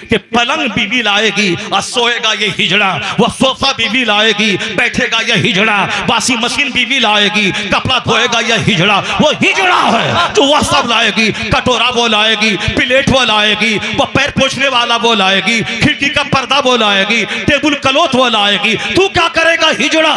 कि पलंग बीवी लाएगी और सोएगा ये हिजड़ा, वह सोफा बीवी लाएगी बैठेगा ये हिजड़ा, वाशिंग मशीन बीवी लाएगी कपड़ा धोएगा ये हिजड़ा, वो हिजड़ा है जो वह सब लाएगी। कटोरा वो लाएगी, प्लेट वो लाएगी, वो पैर पोछने वाला वो लाएगी, खिड़की का पर्दा वो लाएगी, टेबल क्लॉथ वो लाएगी। तू क्या करेगा? हिजड़ा।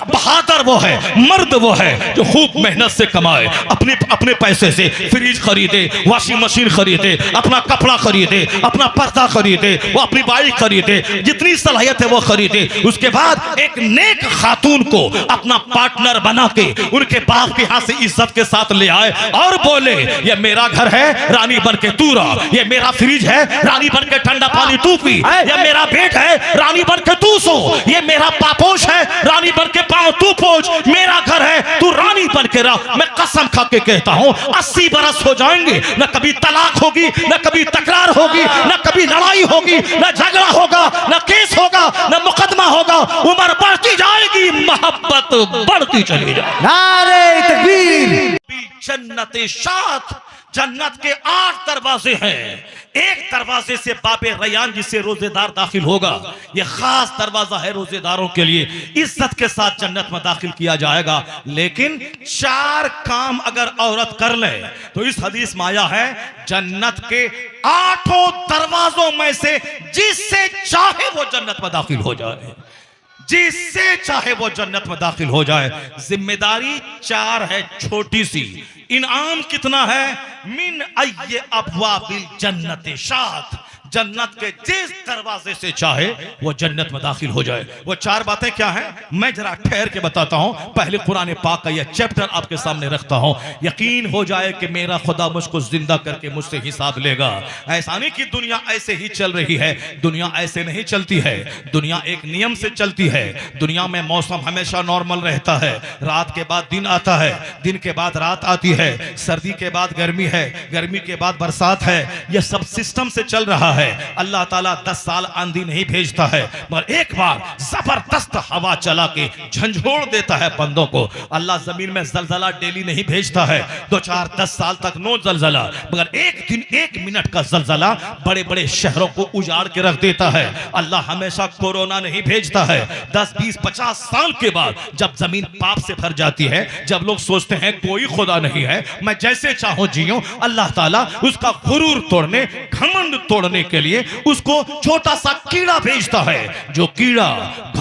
बहादुर वो है, मर्द वो है जो खूब मेहनत से कमाए, अपने अपने पैसे से फ्रिज खरीदे, वॉशिंग मशीन खरीदे, अपना कपड़ा खरीदे, अपना पर्दा खरीदे, वो अपनी बाइक खरीदे, जितनी सलाहियत है वो खरीदे। उसके बाद एक नेक खातून को अपना पार्टनर बना के उनके बाप के हाथ से इज्जत के साथ ले आए और बोले ये मेरा घर है, रानी बन के तू रह, ये मेरा फ्रिज है, रानी बन के ठंडा पानी तू पी, ये मेरा बेड है, रानी बन के तू सो, ये मेरा पापोश है, रानी बन के पाँव तू पोछ, मेरा घर है, तू रानी बन के रह। मैं कसम खा के कहता हूँ 80 बरस हो जाएंगे, न कभी तलाक होगी, न कभी तकरार होगी, न कभी लड़ाई होगी, न झगड़ा होगा, न केस होगा, न मुकदमा होगा। उम्र बढ़ती जाएगी, मोहब्बत बढ़ती चली जाएगी। नारे तकबीर। जन्नत शात, जन्नत के 8 दरवाजे हैं। एक दरवाजे से बाबे रैयान जिससे रोजेदार दाखिल होगा, यह खास दरवाजा है रोजेदारों के लिए, इज्जत के साथ जन्नत में दाखिल किया जाएगा। लेकिन 4 काम अगर औरत कर ले तो इस हदीस में आया है जन्नत के 8 दरवाजों में से जिससे चाहे वो जन्नत में दाखिल हो जाए, जिससे चाहे वो जन्नत में दाखिल हो जाए। जिम्मेदारी 4 है, छोटी सी। इनाम कितना है? मिन अय्य अबवाबिल जन्नत शात, जन्नत के जिस दरवाजे से चाहे वो जन्नत में दाखिल हो जाए। वो 4 बातें क्या हैं मैं जरा ठहर के बताता हूं। पहले कुरान पाक का यह चैप्टर आपके सामने रखता हूं, यकीन हो जाए कि मेरा खुदा मुझको जिंदा करके मुझसे हिसाब लेगा। ऐसा नहीं कि दुनिया ऐसे ही चल रही है, दुनिया ऐसे नहीं चलती है। दुनिया एक नियम से चलती है। दुनिया में मौसम हमेशा नॉर्मल रहता है, रात के बाद दिन आता है, दिन के बाद रात आती है, सर्दी के बाद गर्मी है, गर्मी के बाद बरसात है। यह सब सिस्टम से चल रहा है। अल्लाह ताला 10 साल आंधी नहीं भेजता है, मगर एक बार जबरदस्त हवा चला के झंझोड़ देता है बंदों को। अल्लाह जमीन में जलजला डेली नहीं भेजता है, 2-4-10 साल तक नो जलजला, मगर एक दिन 1 मिनट का जलजला बड़े बड़े शहरों को उजाड़ के रख देता है। अल्लाह हमेशा कोरोना नहीं भेजता है। 10-20-50 साल के बाद जब जमीन पाप से भर जाती है, जब लोग सोचते हैं कोई खुदा नहीं है, मैं जैसे चाहूं जियूं, अल्लाह ताला उसका गुरूर तोड़ने, घमंड तोड़ने के लिए उसको छोटा सा कीड़ा भेजता है, जो कीड़ा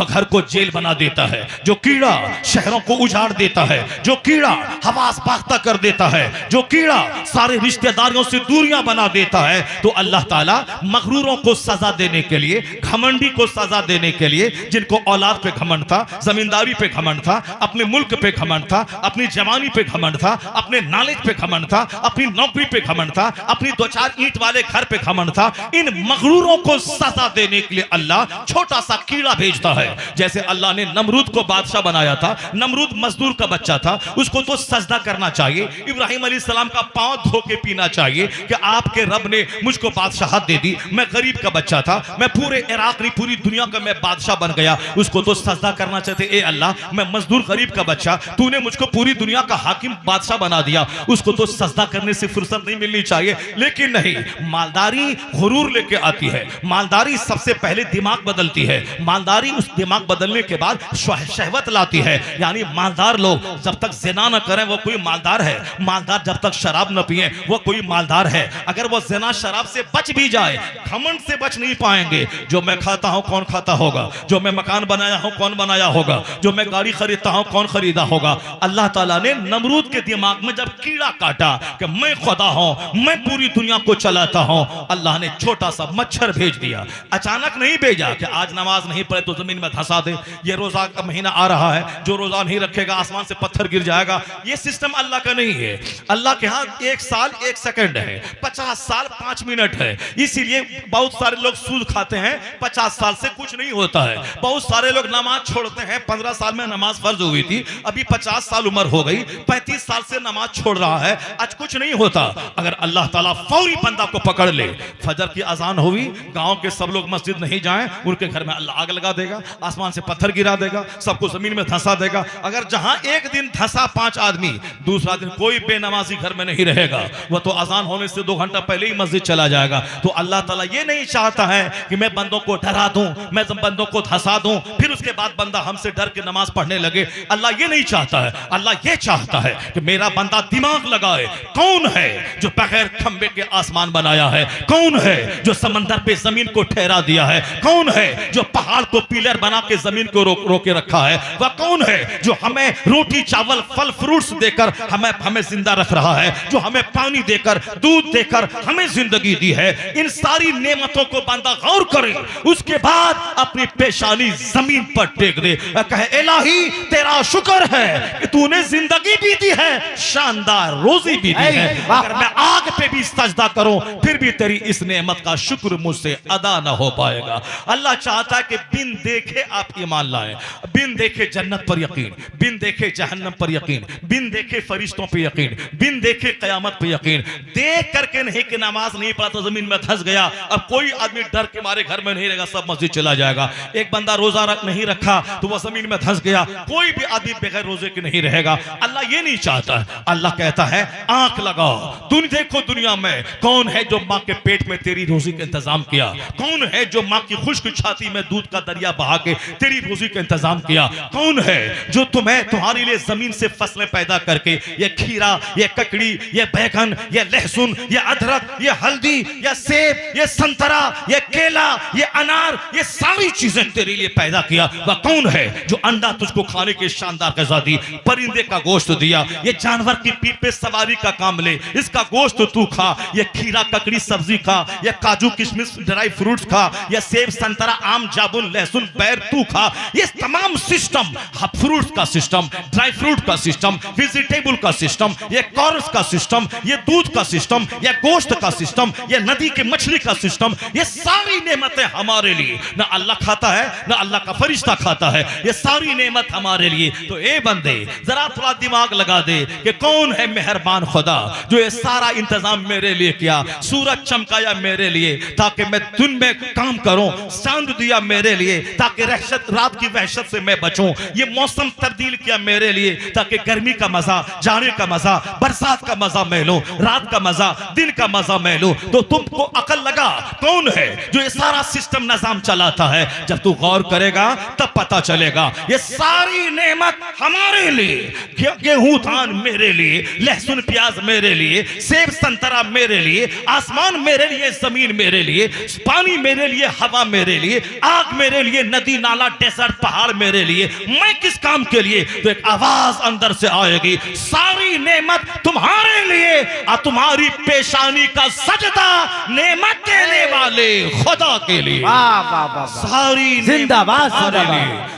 घर को जेल बना देता है, जो कीड़ा शहरों को उजाड़ देता है, जो कीड़ा हवास बाख्ता कर देता है, जो कीड़ा सारे रिश्तेदारियों से दूरियां बना देता है। तो अल्लाह ताला मगरूरों को सजा देने के लिए, घमंडी को सजा देने के लिए, जिनको औलाद पे घमंड था, जमींदारी पे घमंड था, अपने मुल्क पे घमंड था, अपनी जवानी पे घमंड था, अपने नॉलेज पे घमंड था, अपनी नौकरी पे घमंड था, अपनी 2-4 ईंट वाले घर पे घमंड था, इन मगरूरों को सजा देने के लिए अल्लाह छोटा सा कीड़ा भेजता है। जैसे अल्लाह ने नमरूद को बादशाह बनाया था, नमरूद मजदूर का बच्चा था, उसको तो सजदा करना चाहिए, इब्राहिम अलैहिस्सलाम का पांव धो के पीना चाहिए कि आपके रब ने मुझको बादशाहत दे दी, मैं गरीब का बच्चा था, मैं पूरे इराक नहीं पूरी दुनिया का मैं बादशाह बन गया, उसको तो सजदा करना चाहते। ए अल्लाह, मैं मजदूर गरीब का बच्चा, तूने मुझको पूरी दुनिया का हाकिम बादशाह बना दिया, उसको तो सजदा करने से फुर्सत नहीं मिलनी चाहिए। लेकिन नहीं, मालदारी गुरूर लेके आती है, मालदारी सबसे पहले दिमाग बदलती है, मालदारी उस दिमाग बदलने के बाद शहवत लाती है। यानी मालदार लोग जब तक जिना न करें वो कोई मालदार है, मालदार जब तक शराब न पिए वो कोई मालदार है। अगर वो जिना शराब से बच भी जाए, घमंड से बच नहीं पाएंगे। जो मैं खाता हूं कौन खाता होगा, जो मैं मकान बनाया हूं कौन बनाया होगा, जो मैं गाड़ी खरीदता हूं कौन खरीदा होगा। अल्लाह ताला ने नमरूद के दिमाग में जब कीड़ा काटा कि मैं खुदा हूं, मैं पूरी दुनिया को चलाता हूं, अल्लाह ने छोटा सा मच्छर भेज दिया। अचानक नहीं भेजा कि आज नमाज नहीं पढ़े तो जमीन में धंसा दे, ये रोजा का महीना आ रहा है, जो रोजा नहीं रखेगा आसमान से पत्थर गिर जाएगा। ये सिस्टम अल्लाह का नहीं है। अल्लाह के यहाँ 1 साल 1 सेकंड है, 50 साल 5 मिनट है। इसीलिए बहुत सारे लोग सूद खाते हैं, 50 साल से कुछ नहीं होता है। बहुत सारे लोग नमाज छोड़ते हैं, 15 साल में नमाज फर्ज हुई थी, अभी 50 साल उम्र हो गई, 35 साल से नमाज छोड़ रहा है, आज कुछ नहीं होता। अगर अल्लाह ताला फौरी बंदा को पकड़ ले, फजर की की अजान हुई, गांव के सब लोग मस्जिद नहीं जाएं, उनके घर में अल्लाह आग लगा देगा, आसमान से पत्थर गिरा देगा, सबको जमीन में धंसा देगा। अगर जहां एक दिन धंसा 5 आदमी, दूसरा दिन कोई बेनमाजी घर में नहीं रहेगा, वह तो अजान होने से 2 घंटा पहले ही मस्जिद चला जाएगा। तो अल्लाह ताला ये नहीं चाहता है कि मैं बंदों को डरा दूं, मैं बंदों को धंसा दूं, फिर उसके बाद बंदा हमसे डर के नमाज पढ़ने लगे। अल्लाह ये नहीं चाहता है। अल्लाह ये चाहता है कि मेरा बंदा दिमाग लगाए, कौन है जो बगैर खंबे के आसमान बनाया है, कौन है जो समंदर पे जमीन को ठहरा दिया है, कौन है जो पहाड़ को पिलर बना के जमीन को रोके रखा है, वह कौन है जो हमें रोटी चावल फल फ्रूट्स देकर हमें जिंदा रख रहा है, जो हमें पानी देकर दूध देकर हमें जिंदगी दी है। इन सारी नेमतों को बंदा गौर करे, उसके बाद अपनी पेशानी जमीन पर टेक दे, कहे इलाही तेरा शुक्र है कि तूने जिंदगी भी दी है, शानदार रोजी भी दी है। अगर मैं आग पे भी सजदा करूं फिर भी तेरी इस नेमत का शुक्र मुझसे अदा ना हो पाएगा। अल्लाह चाहता है कि बिन देखे आप ईमान लाएं, बिन देखे जन्नत पर यकीन, बिन देखे जहन्नम पर यकीन, बिन देखे फरिश्तों पर यकीन, बिन देखे कयामत पर यकीन। देख करके नहीं कि नमाज नहीं पढ़ा तो जमीन में धंस गया, अब कोई आदमी डर के मारे घर में नहीं रहेगा, सब मस्जिद चला जाएगा। एक बंदा रोजा नहीं रखा तो वह जमीन में धंस गया, कोई भी आदमी बगैर रोजे के नहीं रहेगा। अल्लाह ये नहीं चाहता है। अल्लाह कहता है आंख लगाओ, तुम देखो दुनिया में कौन है जो माँ के पेट में तेरी रोजी का इंतजाम किया, कौन है जो माँ की खुश्क छाती में दूध का दरिया बहा के तेरी रोजी का इंतजाम किया, कौन है जो तुम्हारे लिए जमीन से फसलें पैदा करके ये खीरा, ये ककड़ी, ये बैगन, ये लहसुन, ये अदरक, ये हल्दी, ये सेब, ये संतरा, ये केला, ये अनार, ये सारी चीजें तेरे लिए पैदा किया। वह कौन है जो अंडा तुझको खाने के शानदार गज़ा दी, परिंदे का गोश्त दिया, ये जानवर की पीठ पे सवारी का काम ले, इसका गोश्त तू खा, ये खीरा ककड़ी सब्जी खा, ये काजू किशमिश ड्राई फ्रूट्स खा, ये सेब संतरा आम जामुन लहसुन बैर तू खा। ये तमाम सिस्टम, फ्रूट्स का सिस्टम, ड्राई फ्रूट का सिस्टम, वेजिटेबल का सिस्टम, ये कॉर्न्स का सिस्टम, ये दूध का सिस्टम, ये गोश्त का सिस्टम, ये नदी के मछली का सिस्टम, ये सारी नेमतें हमारे लिए, ना अल्लाह खाता है ना अल्लाह का फरिश्ता खाता है, ये सारी नेमत हमारे लिए। तो ए बंदे जरा थोड़ा दिमाग लगा दे कि कौन है मेहरबान खुदा जो ये सारा इंतजाम मेरे लिए किया, सूरज चमकाया मेरे लिए ताकि मैं दिन में काम करूं, चांद दिया मेरे लिए ताकि रात की वहशत से मैं बचूं, ये मौसम तब्दील किया मेरे लिए ताकि गर्मी का मजा, जाड़े का मजा, बरसात का मजा मैं लूं, रात का मजा, दिन का मजा मैं लूं। तो तुमको अकल लगा कौन है जो ये सारा सिस्टम निजाम चलाता है। जब तू गौर करेगा तब पता चलेगा ये सारी नेमत हमारे लिए, गेहूं धान मेरे लिए, लहसुन प्याज मेरे लिए, सेब संतरा मेरे लिए, आसमान मेरे लिए, जमीन मेरे लिए, पानी मेरे लिए, हवा मेरे लिए, आग मेरे लिए, नदी नाला डेजर्ट पहाड़ मेरे लिए। मैं किस काम के लिए? तो एक आवाज अंदर से आएगी, सारी नेमत तुम्हारे लिए और तुम्हारी पेशानी का सजदा नेमत देने वाले खुदा के लिए। सारी जिंदाबाद,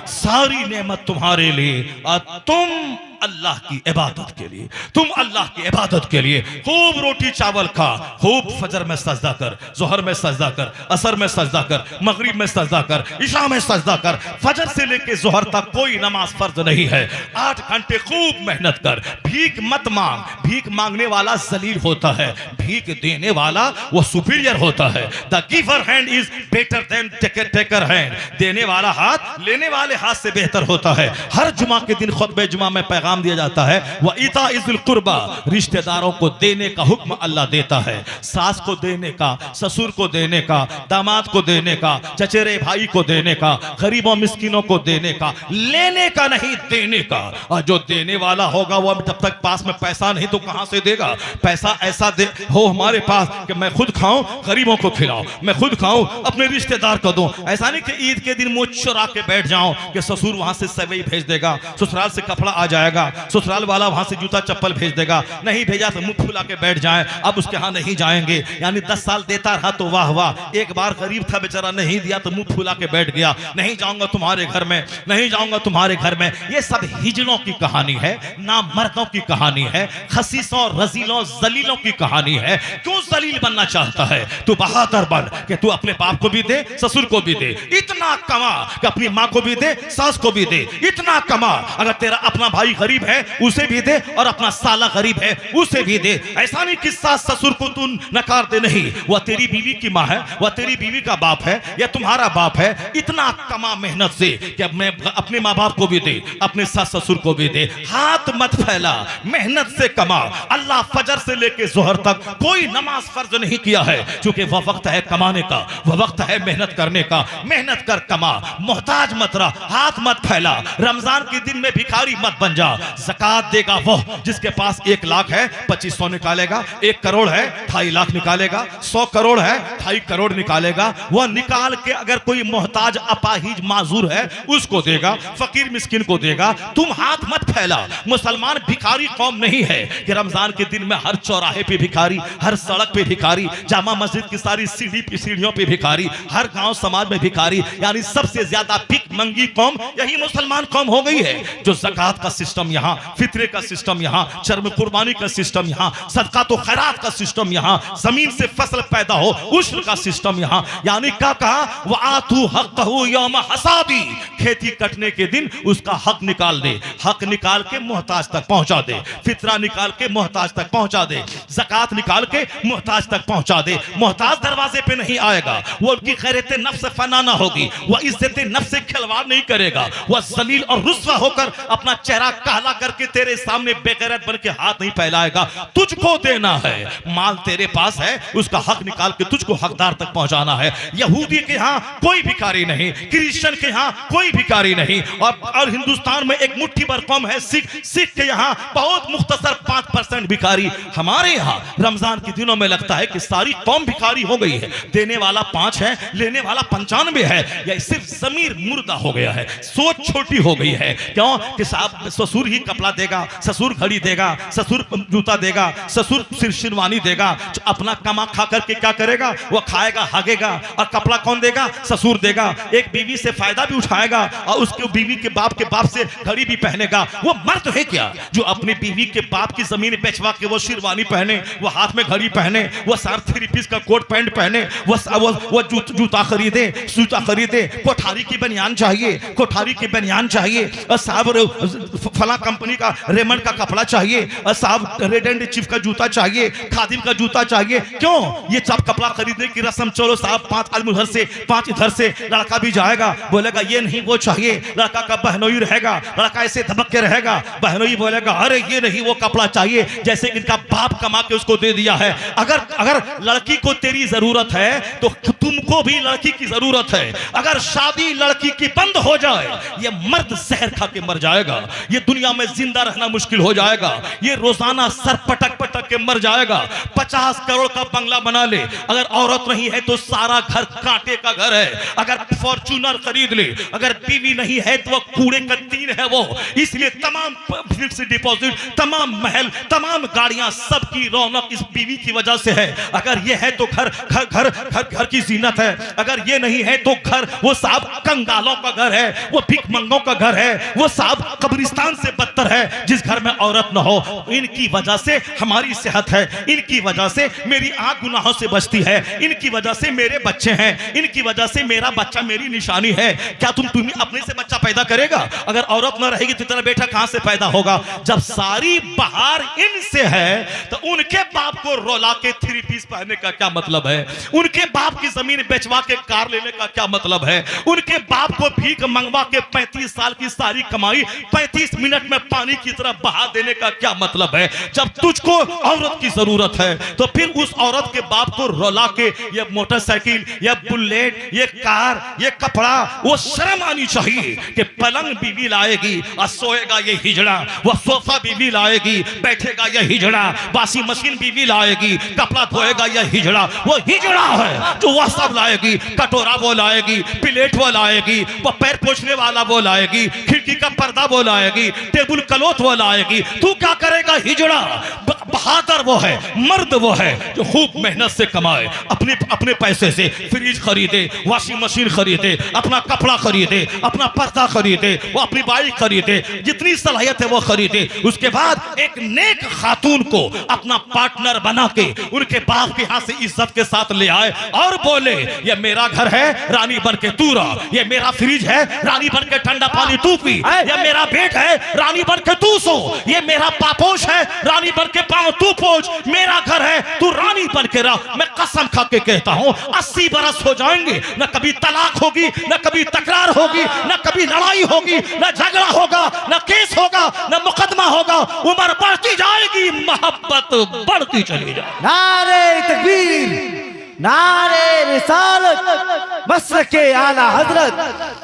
सारी नेमत तुम्हारे लिए और तुम अल्लाह की इबादत के लिए, तुम अल्लाह की इबादत के लिए खूब रोटी चावल खा, खूब फजर में सजदा कर, जोहर में सजदा कर, असर में सजदा कर, मगरिब में सजदा कर, इशा में सजदा कर। फजर से लेके जोहर तक कोई नमाज फर्ज नहीं है। 8 घंटे खूब मेहनत कर, भीख मत मांग। भीख मांगने वाला जलील होता है, भीख देने वाला वो सुपीरियर होता है। The giver hand is better than taker hand. देने वाला हाथ लेने वाले हाथ से बेहतर होता है। हर जुमा के दिन खुतबे जुमा में पैगाम दिया जाता है, वह इता इज़ुल कुर्बा, रिश्तेदारों को देने का हुक्म अल्लाह देता है। सास को देने का, ससुर को देने का, दामाद को देने का, चचेरे भाई को देने का, गरीबों मिस्किनों को देने का, लेने का नहीं देने का। और जो देने वाला होगा वह जब तक पास में पैसा नहीं तो कहां से देगा? पैसा ऐसा दे हो हमारे पास कि मैं खुद खाऊं, गरीबों को खिलाऊं, मैं खुद खाऊं, अपने रिश्तेदार को दूं। ऐसा नहीं कि ईद के दिन मुंह चुरा के बैठ जाऊं कि ससुर वहां से सेवई भेज देगा, ससुराल से कपड़ा आ जाएगा, ससुराल वाला वहां से जूता चप्पल भेज देगा। नहीं भेजा तो मुंह फुला के बैठ जाए, अब उसके यहां नहीं जाएंगे। यानी 10 साल देता रहा तो वाह वाह, एक बार गरीब था बेचारा, नहीं दिया तो मुंह फुला के बैठ गया, नहीं जाऊंगा तुम्हारे घर में, नहीं जाऊंगा तुम्हारे घर में। ये सब हिजड़ों की कहानी है, ना मर्दों की कहानी है, खसीसों रजीलों जलीलों की कहानी है। क्यों जलील बनना चाहता है? तू बहादुर बन कि तू अपने बाप को भी दे, ससुर को भी दे, इतना कमा कि अपनी माँ को भी दे, सास को भी दे, इतना कमा अगर तेरा अपना भाई गरीब गरीब है उसे भी दे, और अपना साला गरीब है उसे भी दे। ऐसा नहीं कि सास ससुर को तू नकार दे, नहीं, वह तेरी बीवी की माँ है, वह तेरी बीवी का बाप है, या तुम्हारा बाप है। इतना कमा मेहनत से कि अब मैं अपने माँ बाप को भी दे, अपने सास ससुर को भी दे। हाथ मत फैला, मेहनत से कमा। अल्लाह फजर से लेके जोहर तक कोई नमाज फर्ज नहीं किया है, क्योंकि वह वक्त है कमाने का, वह वक्त है मेहनत करने का। मेहनत कर, कमा, मोहताज मत रह, हाथ मत फैला। रमजान के दिन में भिखारी मत बन जा। ज़कात देगा वह जिसके पास 1 लाख है 2500 निकालेगा, 1 करोड़ है 2.5 लाख निकालेगा, 100 करोड़ है 2.5 करोड़ निकालेगा। वह निकाल के अगर कोई मोहताज अपाहिज माजूर है उसको देगा, फकीर मिस्किन को देगा। तुम हाथ मत फैला। मुसलमान भिखारी कौम नहीं है कि रमजान के दिन में हर चौराहे पे भिखारी, हर सड़क पे भिखारी, जामा मस्जिद की सारी सीढ़ियों पे भिखारी, हर गांव समाज में भिखारी। यानी सबसे ज्यादा भिख मंगी कौम यही मुसलमान कौम हो गई है। जो ज़कात का सिस्टम यहाँ, फित्रे का सिस्टम यहाँ, चर्म कुर्बानी का सिस्टम यहाँ, सदका तो खैरात का सिस्टम यहाँ, जमीन से फसल पैदा हो उश्र का सिस्टम यहाँ। यानी क्या कहा, वह आतू हक़्क़हू यौम हसादी, खेती कटने के दिन उसका हक निकाल दे, हक निकाल के मोहताज तक पहुंचा दे, फित्रा निकाल के मोहताज तक पहुंचा दे, ज़कात निकाल के मोहताज तक पहुंचा दे। मोहताज दरवाजे पे नहीं आएगा, वो उनकी खैरत नफ्स फना ना होगी, वह इज्जत नफ्स से खिलवाड़ नहीं करेगा, वह जलील और रुस्वा होकर अपना चेहरा काला करके तेरे सामने बेगैरत बन के हाथ नहीं फैलाएगा। तुझको देना है, माल तेरे पास है, उसका हक निकाल के तुझको हकदार तक पहुंचाना है। यहूदी के यहाँ कोई भिखारी नहीं, क्रिश्चियन के यहाँ कोई भिखारी नहीं, और हिंदुस्तान में एक मुट्ठी भर कौम है सिख, सिख के यहाँ बहुत मुख्तसर 5% भिखारी। हमारे यहाँ रमजान के दिनों में लगता है कि सारी कौम भिखारी हो गई है। देने वाला 5 है, लेने वाला 95 है, या सिर्फ ज़मीर मुर्दा हो गया है, सोच छोटी हो गई है। क्यों कि साहब ससुर ही कपड़ा देगा, ससुर घड़ी देगा, ससुर जूता देगा, ससुर शेरवानी देगा। अपना कमा खा करके क्या करेगा, वो खाएगा, हागेगा, और कपड़ा कौन देगा, ससुर देगा। एक बीवी से फायदा भी उठाएगा और उसके बीवी के बाप से घड़ी भी पहनेगा। वो मर्द है क्या जो अपनी बीवी के बाप की जमीन बेचवा के वो शेरवानी पहने, वो हाथ में घड़ी पहने, वो 3 पीस का कोट पैंट पहने, वो जूता खरीदे, जूता खरीदे, कोठारी की बनियान चाहिए, कोठारी की बनियान चाहिए, और साहब फला कंपनी का रेमंड का कपड़ा चाहिए, और साहब रेड एंड चीफ का जूता चाहिए, खादिम का जूता चाहिए। क्यों? ये सब कपड़ा खरीदने की रस्म। चलो साहब 5 आदमी उधर से, 5 इधर से, लड़का भी जाएगा, बोलेगा ये नहीं वो चाहिए, लड़का का बहनोई रहेगा, लड़का ऐसे धमक के रहेगा, बहनोई बोलेगा अरे ये नहीं वो कपड़ा चाहिए, जैसे इनका बाप कमा के उसको दे दिया है। अगर लड़की को तेरी जरूरत है तो तुमको भी लड़की की जरूरत है। अगर शादी लड़की की बंद हो जाए, ये मर्द जहर खा के मर जाएगा, ये दुनिया में जिंदा रहना मुश्किल हो जाएगा, ये रोजाना सर पटक पटक के मर जाएगा। 50 करोड़ का बंगला बना ले, अगर औरत नहीं है तो सारा घर कांटे का घर है। अगर फॉर्च्यूनर खरीद ले, अगर बीवी नहीं है तो वह कूड़े का तीन है वो। इसलिए तमाम फिक्स डिपॉजिट, तमाम महल, तमाम गाड़ियां, सबकी रौनक इस बीवी की वजह से है। अगर ये है तो घर घर घर घर घर की जीनत है, अगर ये नहीं है तो घर वो साहब कंगालों का घर है, वो भिखमंगों का घर है, वो साहब कब्रिस्तान से बदतर है जिस घर में औरत न हो। इनकी वजह से हमारी सेहत है, इनकी वजह से मेरी आंख गुनाहों से बचती है, इनकी वजह से मेरे बच्चे हैं, इनकी वजह से मेरा बच्चा मेरी निशानी है। क्या तुम अपने से बच्चा पैदा करेगा? अगर औरत न रहेगी तो तेरा बेटा कहां से पैदा होगा? जब सारी बहार इनसे है तो उनके बाप को रोला के 3 पीस पहनने का क्या मतलब है? उनके बाप की जमीन बेचवा के कार लेने का क्या मतलब है? उनके बाप को भीख मंगवा के 35 साल की सारी कमाई 35 मिनट में पानी की तरह बहा देने का क्या मतलब है? जब तुझको औरत की जरूरत है तो फिर उस औरत के बाप को रोला के ये मोटरसाइकिल, ये बुलेट, ये कार, ये कपड़ा, वो शर्म आनी चाहिए कि पलंग बीवी लाएगी और सोएगा ये हिजड़ा, वो सोफा बीवी लाएगी बैठेगा ये हिजड़ा, वाशी मशीन बीवी लाएगी कपड़ा धोएगा ये हिजड़ा। वो हिजड़ा है जो वह सब लाएगी, कटोरा वो लाएगी, प्लेट वो लाएगी, वो पैर पोछने वाला वो लाएगी, खिड़की का पर्दा वो लाएगी, टेबल क्लॉथ वो लाएगी। तू क्या करेगा? हिजड़ा। फादर वो है, मर्द वो है जो खूब मेहनत से कमाए, अपने अपने पैसे से फ्रिज खरीदे, वॉशिंग मशीन खरीदे, अपना कपड़ा खरीदे, अपना पर्दा खरीदे, वो अपनी बाइक खरीदे, जितनी सलाहियत है वो खरीदे। उसके बाद एक नेक खातून को अपना पार्टनर बना के उनके बाप के यहाँ से इज्जत के साथ ले आए और बोले ये मेरा घर है, रानी बन के तू रहा, ये मेरा फ्रिज है, रानी बन के ठंडा पानी तू पी, ये मेरा बेड है, रानी बन के तू सो, ये मेरा पापोश है, रानी बन के पाँव तू पोछ, मेरा घर है, तू रानी बन के रह। मैं कसम खा के कहता हूं 80 बरस हो जाएंगे, न कभी तलाक होगी, न कभी तकरार होगी, न कभी लड़ाई होगी, न झगड़ा होगा, न केस होगा, न मुकदमा होगा। उम्र बढ़ती जाएगी, मोहब्बत बढ़ती चली जाएगी। नारे तकबीर, नारे रिसालत, मसलके आला हजरत,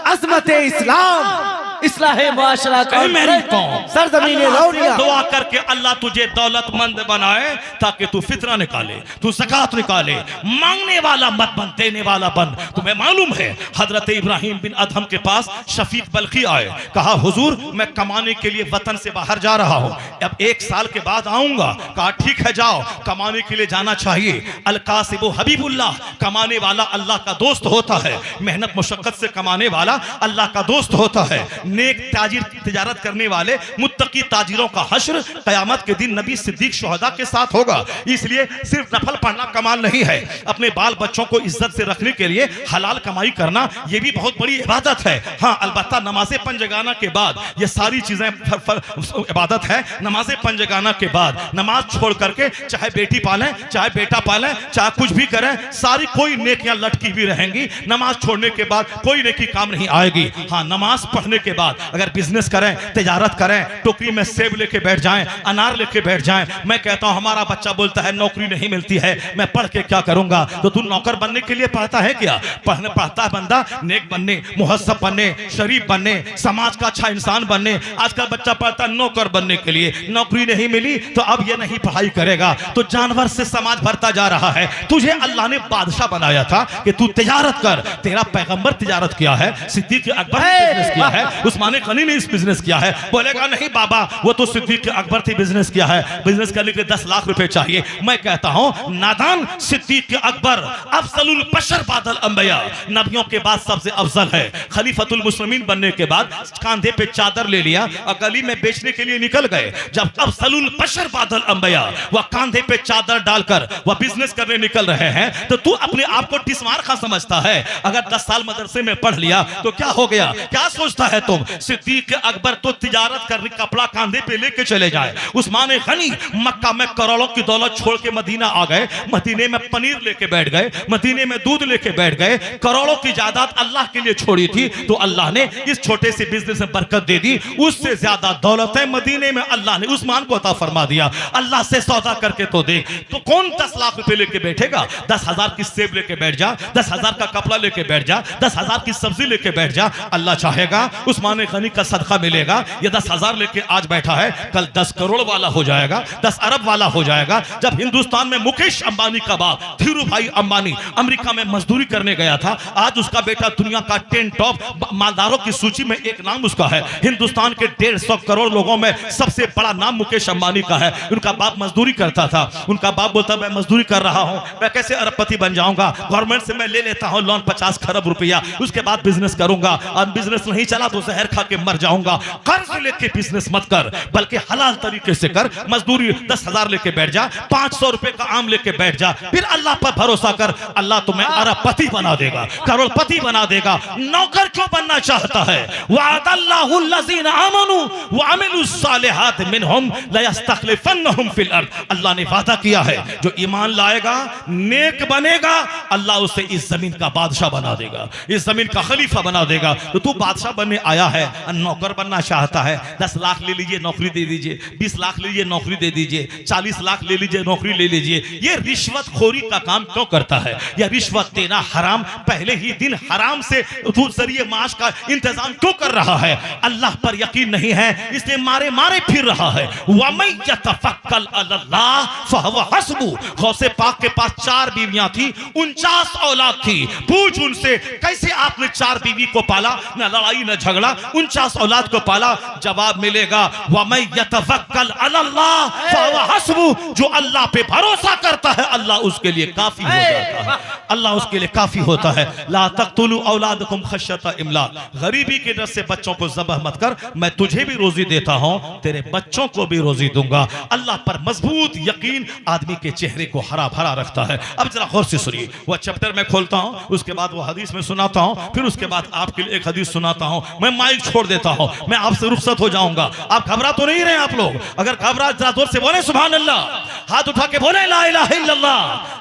अज़मत इस्लाम, इस्लाहे मुआशरा का मेरी कौम, सरजमीन लौलिया। दुआ करके अल्लाह तुझे दौलतमंद बनाए ताकि तू फितरा निकाले, तू ज़कात निकाले, मांगने वाला मत बन, देने वाला बन। तुम्हें मालूम है हजरत इब्राहिम बिन अदहम के पास शफीक बल्खी आए, कहा हुजूर मैं कमाने के लिए वतन से बाहर जा रहा हूँ, अब 1 साल के बाद आऊंगा। कहा ठीक है जाओ, कमाने के लिए जाना चाहिए। अलकासिब हबीबुल्लाह, कमाने वाला अल्लाह का दोस्त होता है, मेहनत मुशक्कत से कमाने वाला अल्लाह का दोस्त होता है। नेक ताजिर तिजारत करने वाले मुत्तकी ताजिरों का हश्र क़यामत के दिन नबी सिद्दीक शुहदा के साथ होगा। इसलिए सिर्फ नफल पढ़ना कमाल नहीं है, अपने बाल बच्चों को इज्जत से रखने के लिए हलाल कमाई करना ये भी बहुत बड़ी इबादत है। हाँ अलबत्ता नमाज़े पंजगाना के बाद ये सारी चीज़ें इबादत है। नमाज़े पंजगाना के बाद नमाज छोड़ करके चाहे बेटी पालें, चाहे बेटा पालें, चाहे कुछ भी करें, सारी कोई नेकियां लटकी हुई रहेंगी। नमाज छोड़ने के बाद कोई नेकी काम नहीं आएगी। हाँ नमाज पढ़ने के बाद अगर बिजनेस करें, तिजारत करें, टोकरी में सेब लेके बैठ जाएं, अनार लेके बैठ जाएं। मैं कहता हूं हमारा बच्चा बोलता है नौकरी नहीं मिलती है, मैं पढ़ के क्या करूंगा? तो तू नौकर बनने के लिए पढ़ता है क्या? पढ़ता है बंदा नेक बनने, मुहस्सब बनने, शरीफ बनने, समाज का अच्छा इंसान बनने। आजकल बच्चा पढ़ता है नौकर बनने के लिए, नौकरी नहीं मिली तो अब ये नहीं पढ़ाई करेगा, तो जानवर से समाज भरता जा रहा है। तुझे अल्लाह ने बादशाह बनाया था कि तू तिजारत कर। तेरा पैगंबर तिजारत किया है, सिद्दीक अकबर ने बिजनेस किया है, उस्मान गनी ने इस बिजनेस किया है। बोलेगा नहीं बाबा वो तो सिद्दीक अकबर थी बिजनेस किया है, बिजनेस करने के 10 लाख रुपए चाहिए। मैं कहता हूं नादान सिद्दीक अकबर अफजलुल बशर बादल अंबिया, नबियों के बाद सबसे अफजल है। खलीफतुल मुस्लिमीन बनने के बाद कांधे पे चादर ले लिया और गली में बेचने के लिए निकल गए। जब अफजलुल बशर बादल अंबिया वह कांधे पे चादर डालकर वह बिजनेस करने निकल रहे हैं तो तू अपने आप को टिस्मार खा समझता है। अगर 10 साल मदरसे में पढ़ लिया तो क्या हो गया? क्या सोचता है तुम? सिद्दीक अकबर तो तिजारत करने, कपड़ा कांधे पे लेके चले जाए। उस्मान गनी मक्का में करोड़ों की दौलत छोड़ के मदीना आ गए, मदीने में पनीर लेके बैठ गए, मदीने में दूध लेके बैठ गए। करोड़ों की जायदाद अल्लाह के लिए छोड़ी थी तो अल्लाह ने इस छोटे से बिजनेस में बरकत दे दी। उससे ज्यादा दौलत है मदीने में अल्लाह ने उस्मान को अता फरमा दिया। अल्लाह से सौदा करके तो देख, तो कौन 10 लाख रुपए लेके बैठेगा? 10,000 की सेब लेके बैठ जा, 10,000 का कपड़ा लेके बैठ जा, 10,000 की सब्जी लेके बैठ जा। अल्लाह चाहेगा उस्मान गनी का सदका मिलेगा। ये 10,000 लेके आज बैठा है, कल 10 करोड़ वाला हो जाएगा, 10 अरब वाला हो जाएगा। जब हिंदुस्तान में मुकेश अंबानी का बाप धीरू भाई अंबानी अमेरिका में मजदूरी करने गया था, आज उसका बेटा दुनिया का 10 टॉप मालदारों की सूची में एक नाम उसका है। हिंदुस्तान के 150 करोड़ लोगों में सबसे बड़ा नाम मुकेश अंबानी का है। उनका बाप मजदूरी करता था, उनका बाप बोलता मैं मजदूरी कर रहा हूं, मैं कैसे अरबपति बन जाऊंगा? गवर्नमेंट से मैं ले लेता हूं लोन 50 खरब रुपया, उसके बाद बिजनेस करूंगा, और बिजनेस नहीं चला तो जहर खा के मर जाऊंगा। कर्ज लेके बिजनेस मत कर, बल्कि हलाल तरीके से कर। मजदूरी 10,000 लेके बैठ जा, 500 रुपए का आम लेके बैठ जा, फिर अल्लाह पर भरोसा कर, अल्लाह तुम्हें अरबपति बना देगा, करोड़पति बना देगा। नौकर क्यों बनना चाहता है? वअदल्लाहु लज़ीना आमनू व अमिलुस सालिहात मिनहुम लयस्तखलिफन्नहुम फिल अर्द। अल्लाह ने वादा किया है जो ईमान लाएगा, नेक बनेगा, अल्लाह उसे इस जमीन का बादशाह बना देगा, इस जमीन का खलीफा बना देगा। तो तू बादशाह बनने आया है, नौकर बनना चाहता है, 10 लाख ले लीजिए नौकरी दे दीजिए, 20 लाख ले लीजिए नौकरी दे दीजिए, 40 लाख ले लीजिए नौकरी ले लीजिए। ये रिश्वतखोरी का काम क्यों करता है? यह रिश्वत देना हराम, पहले ही दिन हराम से जरिए माश का इंतजाम क्यों कर रहा है? अल्लाह पर यकीन नहीं है इसलिए मारे मारे फिर रहा है। वमन यतफक्कल अल्लाह फहुव हस्बु। गौसे पाक के पास 4 बीवियां थी, 49 औलाद थी। पूछ उनसे कैसे आपने 4 बीवी को पाला? न लड़ाई न झगड़ा, लगला, 49 औलाद को पाला, जवाब मिलेगा वमन यतवक्कल अलल्लाह फहुवा हस्बुह, जो अल्लाह पे भरोसा करता है अल्लाह उसके लिए काफी हो जाता है, अल्लाह उसके लिए काफी होता है। ला तक़तुलू औलादकुम खश्यता इमलाक, गरीबी के डर से बच्चों को ज़बह मत कर, मैं तुझे भी रोजी देता हूं, तेरे बच्चों को भी रोजी दूंगा। अल्लाह पर मजबूत यकीन आदमी के चेहरे को हरा भरा रखता है। अब जरा गौर से सुनिए, वह चैप्टर मैं खोलता हूं, उसके बाद वो हदीस में सुनाता हूं, फिर उसके बाद आपके लिए एक हदीस सुनाता हूं। मैं माइक छोड़ देता हूं, मैं आपसे रुखसत हो जाऊंगा। आप घबरा तो नहीं रहे आप लोग? अगर घबरा जरा जोर से बोले सुभान अल्लाह, हाथ उठा के बोले ला इलाहा इल्लल्लाह।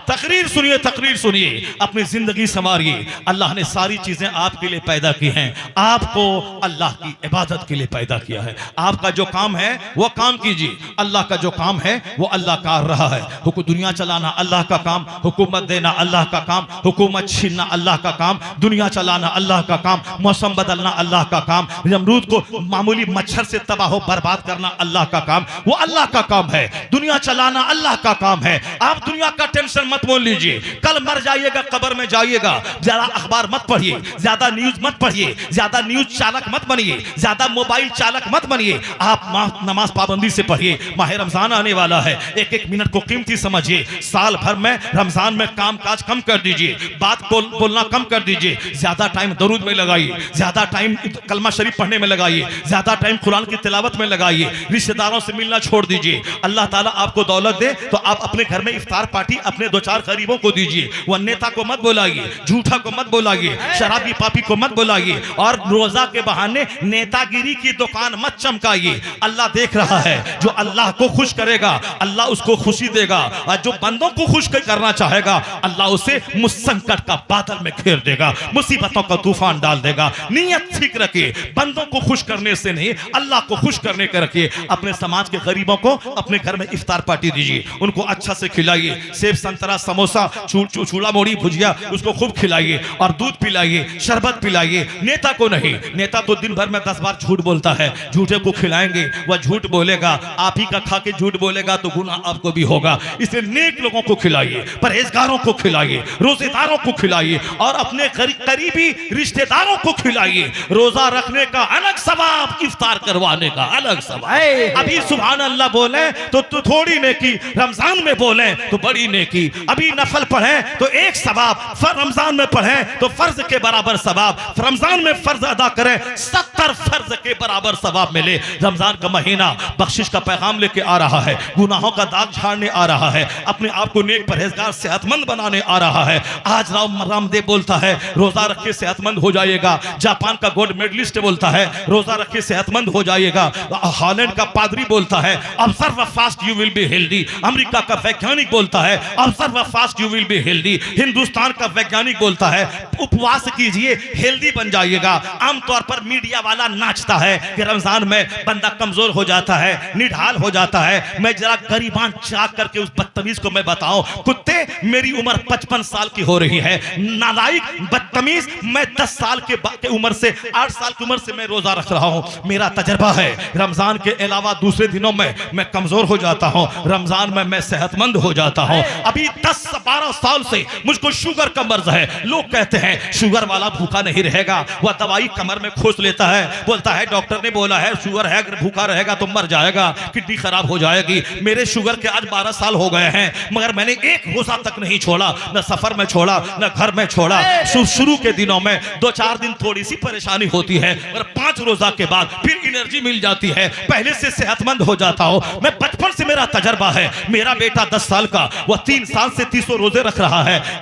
तकरीर सुनिए, तकरीर सुनिए, अपनी जिंदगी संवारिए। अल्लाह ने सारी चीजें आपके लिए पैदा की हैं, आपको अल्लाह की इबादत के लिए पैदा किया है। आपका जो काम है वो काम कीजिए, अल्लाह का जो काम है वो अल्लाह कर रहा है। दुनिया चलाना अल्लाह का काम, हुकूमत देना अल्लाह का काम, हुकूमत छीनना अल्लाह का काम, दुनिया चलाना अल्लाह का काम, मौसम बदलना अल्लाह का काम, नमरूद को मामूली मच्छर से तबाह बर्बाद करना अल्लाह का काम, वो अल्लाह का काम है। दुनिया चलाना अल्लाह का काम है। आप दुनिया का टेंशन मत मोल लीजिए, कल मर जाइएगा, कब्र में जाइएगा। ज्यादा अखबार मत पढ़िए, ज्यादा न्यूज मत पढ़िए, ज्यादा न्यूज चालक मत बनिए, ज्यादा मोबाइल चालक मत बनिए। आप नमाज पाबंदी से पढ़िए। माह रमजान आने वाला है, एक एक मिनट को कीमती समझिए। साल भर में रमजान में काम काज कम कर दीजिए, बात बोलना कम कर दीजिए, ज्यादा टाइम दरूद में लगाइए, ज्यादा टाइम कलमा शरीफ पढ़ने में लगाइए, ज्यादा टाइम कुरान की तिलावत में लगाइए। रिश्तेदारों से मिलना छोड़ दीजिए। अल्लाह ताला आपको दौलत दे तो आप अपने घर में इफ्तार पार्टी अपने दो चार गरीबों को दीजिए। वह नेता को मत बुलाइए, झूठा को मत बुलाइए, शराबी पापी को मत बुलाइए, और रोजा के बहाने नेतागिरी की दुकान मत चमकाइए। अल्लाह देख रहा है, जो अल्लाह को खुश करेगा अल्लाह उसको खुशी देगा, और जो बंदों को खुश करना चाहेगा अल्लाह उसे मुसंकट का बादल में घेर देगा, मुसीबतों का तूफान डाल देगा। नीयत ठीक रखिए, बंदों को खुश करने से नहीं अल्लाह को खुश करने का रखिए। अपने समाज के गरीबों को अपने घर में इफ्तार पार्टी दीजिए, उनको अच्छा से खिलाइए, सेब संतरा समोसा चूड़ा मोड़ी भुजिया उसको खूब खिलाइए, और दूध पिलाइए, शरबत पिलाइए। नेता को नहीं, नेता तो दिन भर में 10 बार झूठ बोलता है, झूठे को खिलाएंगे, वह झूठ बोलेगा, आप ही का खा के झूठ बोलेगा तो गुनाह आपको भी होगा। इसलिए नेक लोगों को खिलाइए, परहेजगारों को खिलाइए, रोजेदारों को खिलाइए, और अपने करीबी रिश्तेदारों को खिलाइए। रोजा रखने का अलग सवाब, इफ्तार करवाने का अलग सवाब। अभी सुभान अल्लाह बोले तो थोड़ी नेकी, रमजान में बोले तो बड़ी नेकी। अभी नफल पढ़े तो एक सवाब, रमजान में पढ़े तो फर्ज के बराबर सवाब, रमजान में फर्ज अदा करें 70 फर्ज के बराबर सवाब मिले। रमजान का महीना बख्शिश का पैगाम लेके आ रहा है, गुनाहों का दाग झाड़ने आ रहा है, अपने आप को नेक परहेजगार सेहतमंद बनाने आ रहा है। आज रामदेव बोलता है रोजा रख के सेहतमंद हो जाएगा, जापान का गोल्ड मेडलिस्ट बोलता है रोजा रख के सेहतमंद हो जाएगा, हॉलैंड का पादरी बोलता है observe fast you will be healthy, America का वैज्ञानिक बोलता है observe fast you will be healthy, Hindustan का वैज्ञानिक बोलता है उपवास कीजिए हेल्दी बन जाइएगा। आमतौर पर मीडिया वाला नाचता है कि रमजान में बंदा कमजोर हो जाता है, निढाल हो जाता है। मैं जरा गरीबान चाक करके उस बदतमीज को मैं बताऊं, कुत्ते मेरी उम्र 55 साल की हो रही है, नालायक बदतमीज, मैं 10 साल के उम्र से 8 साल की उम्र से मैं रोजा रख रहा हूं। मेरा तजर्बा है रमजान के अलावा दूसरे दिनों में मैं कमजोर हो जाता हूं, रमजान में मैं सेहतमंद हो जाता हूं। अभी 10-12 साल से मुझको शुगर का मर्ज है। लोग कहते हैं शुगर वाला भूखा नहीं रहेगा, वह दवाई कमर में खोस लेता है, बोलता है डॉक्टर ने बोला है शुगर है, अगर भूखा रहेगा तो मर जाएगा, किडनी खराब हो जाएगी। मेरे शुगर के आज 12 साल हो गए हैं, मगर मैंने एक रोजा तक नहीं छोड़ा, न सफर में छोड़ा न घर में छोड़ा। शुरू के दिनों में 2-4 दिन थोड़ी सी परेशानी होती है, और 5 रोजा के बाद फिर एनर्जी मिल जाती है, पहले से सेहतमंद हो जाता हूं। मैं बचपन से मेरा तजर्बा है। मेरा बेटा 10 साल का, वह 3 साल से 300 रोजे रख रहा है।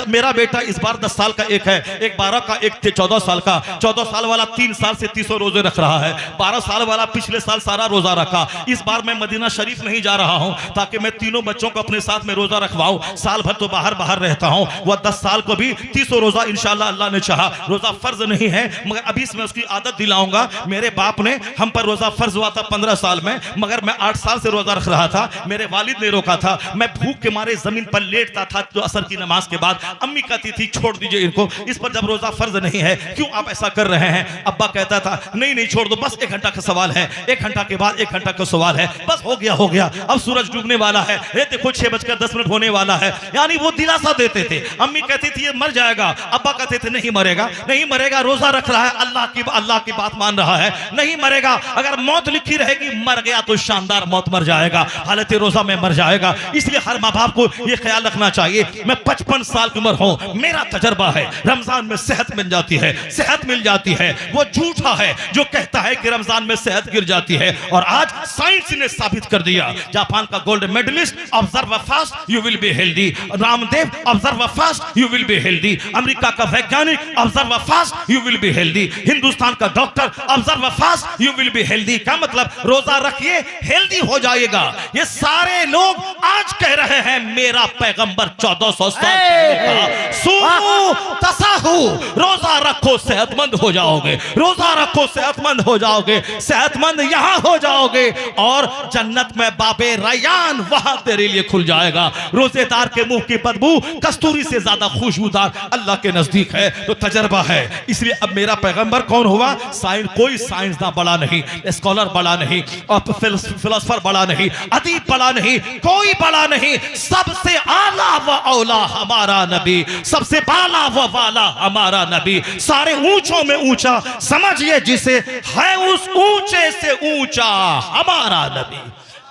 मेरा बेटा इस बार 10 साल का एक है, एक 12 का, एक 14 साल का। 14 साल वाला 3 साल से 300 रोजे रख रहा है। 12 साल वाला पिछले साल सारा रोजा रखा। इस बार मैं मदीना शरीफ नहीं जा रहा हूं ताकि मैं तीनों बच्चों को अपने साथ में रोजा रखवाऊं। साल भर तो बाहर रहता हूं। वह 10 साल को भी 300 रोजा इंशाल्लाह अल्लाह ने चाहा। रोजा फर्ज नहीं है, मगर अभी से मैं उसकी आदत दिलाऊंगा। मेरे बाप ने हम पर रोजा फर्ज हुआ था 15 साल में, मगर मैं 8 साल से रोजा रख रहा था। मेरे वालिद ने रोका था। मैं भूख के मारे जमीन पर लेटता था जो असर की नमाज के बाद। अम्मी कहती थी छोड़ दीजिए इनको, इस पर जब रोजा फर्ज नहीं है क्यों आप ऐसा कर रहे हैं। अब्बा कहता था नहीं नहीं छोड़ दो, बस 1 घंटा का सवाल है, 1 घंटा के बाद 1 घंटा का सवाल है, बस हो गया। अब सूरज डूबने वाला है, ये देखो 6:10 होने वाला है। यानी वो दिलासा देते थे। अम्मी कहती थी ये मर जाएगा, अब्बा कहते थे नहीं मरेगा, नहीं मरेगा, रोजा रख रहा है, अल्लाह की बात मान रहा है, नहीं मरेगा। अगर मौत लिखी रहेगी मर गया तो शानदार मौत मर जाएगा, हालत रोजा में मर जाएगा। इसलिए हर माँ बाप को यह ख्याल रखना चाहिए। मैं 55 साल की उम्र हूं, मेरा तजर्बा है, रमजान में सेहत मिल जाती है, सेहत मिल जाती है। वो झूठा है जो कहता है कि रमजान में सेहत गिर जाती है। और आज साइंस ने साबित कर दिया। जापान का gold medalist, observe fast you will be healthy. Ramdev, observe fast you will be healthy. America का वैज्ञानिक, observe fast you will be healthy. Hindustan का doctor, observe fast you will be healthy. क्या मतलब? रोजा रखिए हेल्दी हो जाएगा। ये सारे लोग आज कह रहे हैं मेरा पैगंबर 1400 साल पहले कहा सूमू तसाहू, रोजा रखो सेहतमंद हो जाओगे, रोजा रखो सेहतमंद हो जाओगे, सेहतमंद यहां हो जाओगे और जन्नत में बाबे रैयान वहां तेरे लिए खुल जाएगा। रोजेदार के मुंह की बदबू कस्तूरी से ज्यादा खुशबूदार अल्लाह के नजदीक है। तो तजर्बा है। इसलिए अब मेरा पैगंबर कौन हुआ? कोई साइंसदान बड़ा नहीं, स्कॉलर बड़ा नहीं, और फिलोसफर बड़ा नहीं, अदीब बड़ा नहीं, कोई बड़ा नहीं। सबसे आला व औला हमारा नबी, सबसे बाला व वाला हमारा नबी, सारे ऊंचों में ऊंचा समझिए जिसे, है उस ऊंचे से ऊंचा हमारा नबी।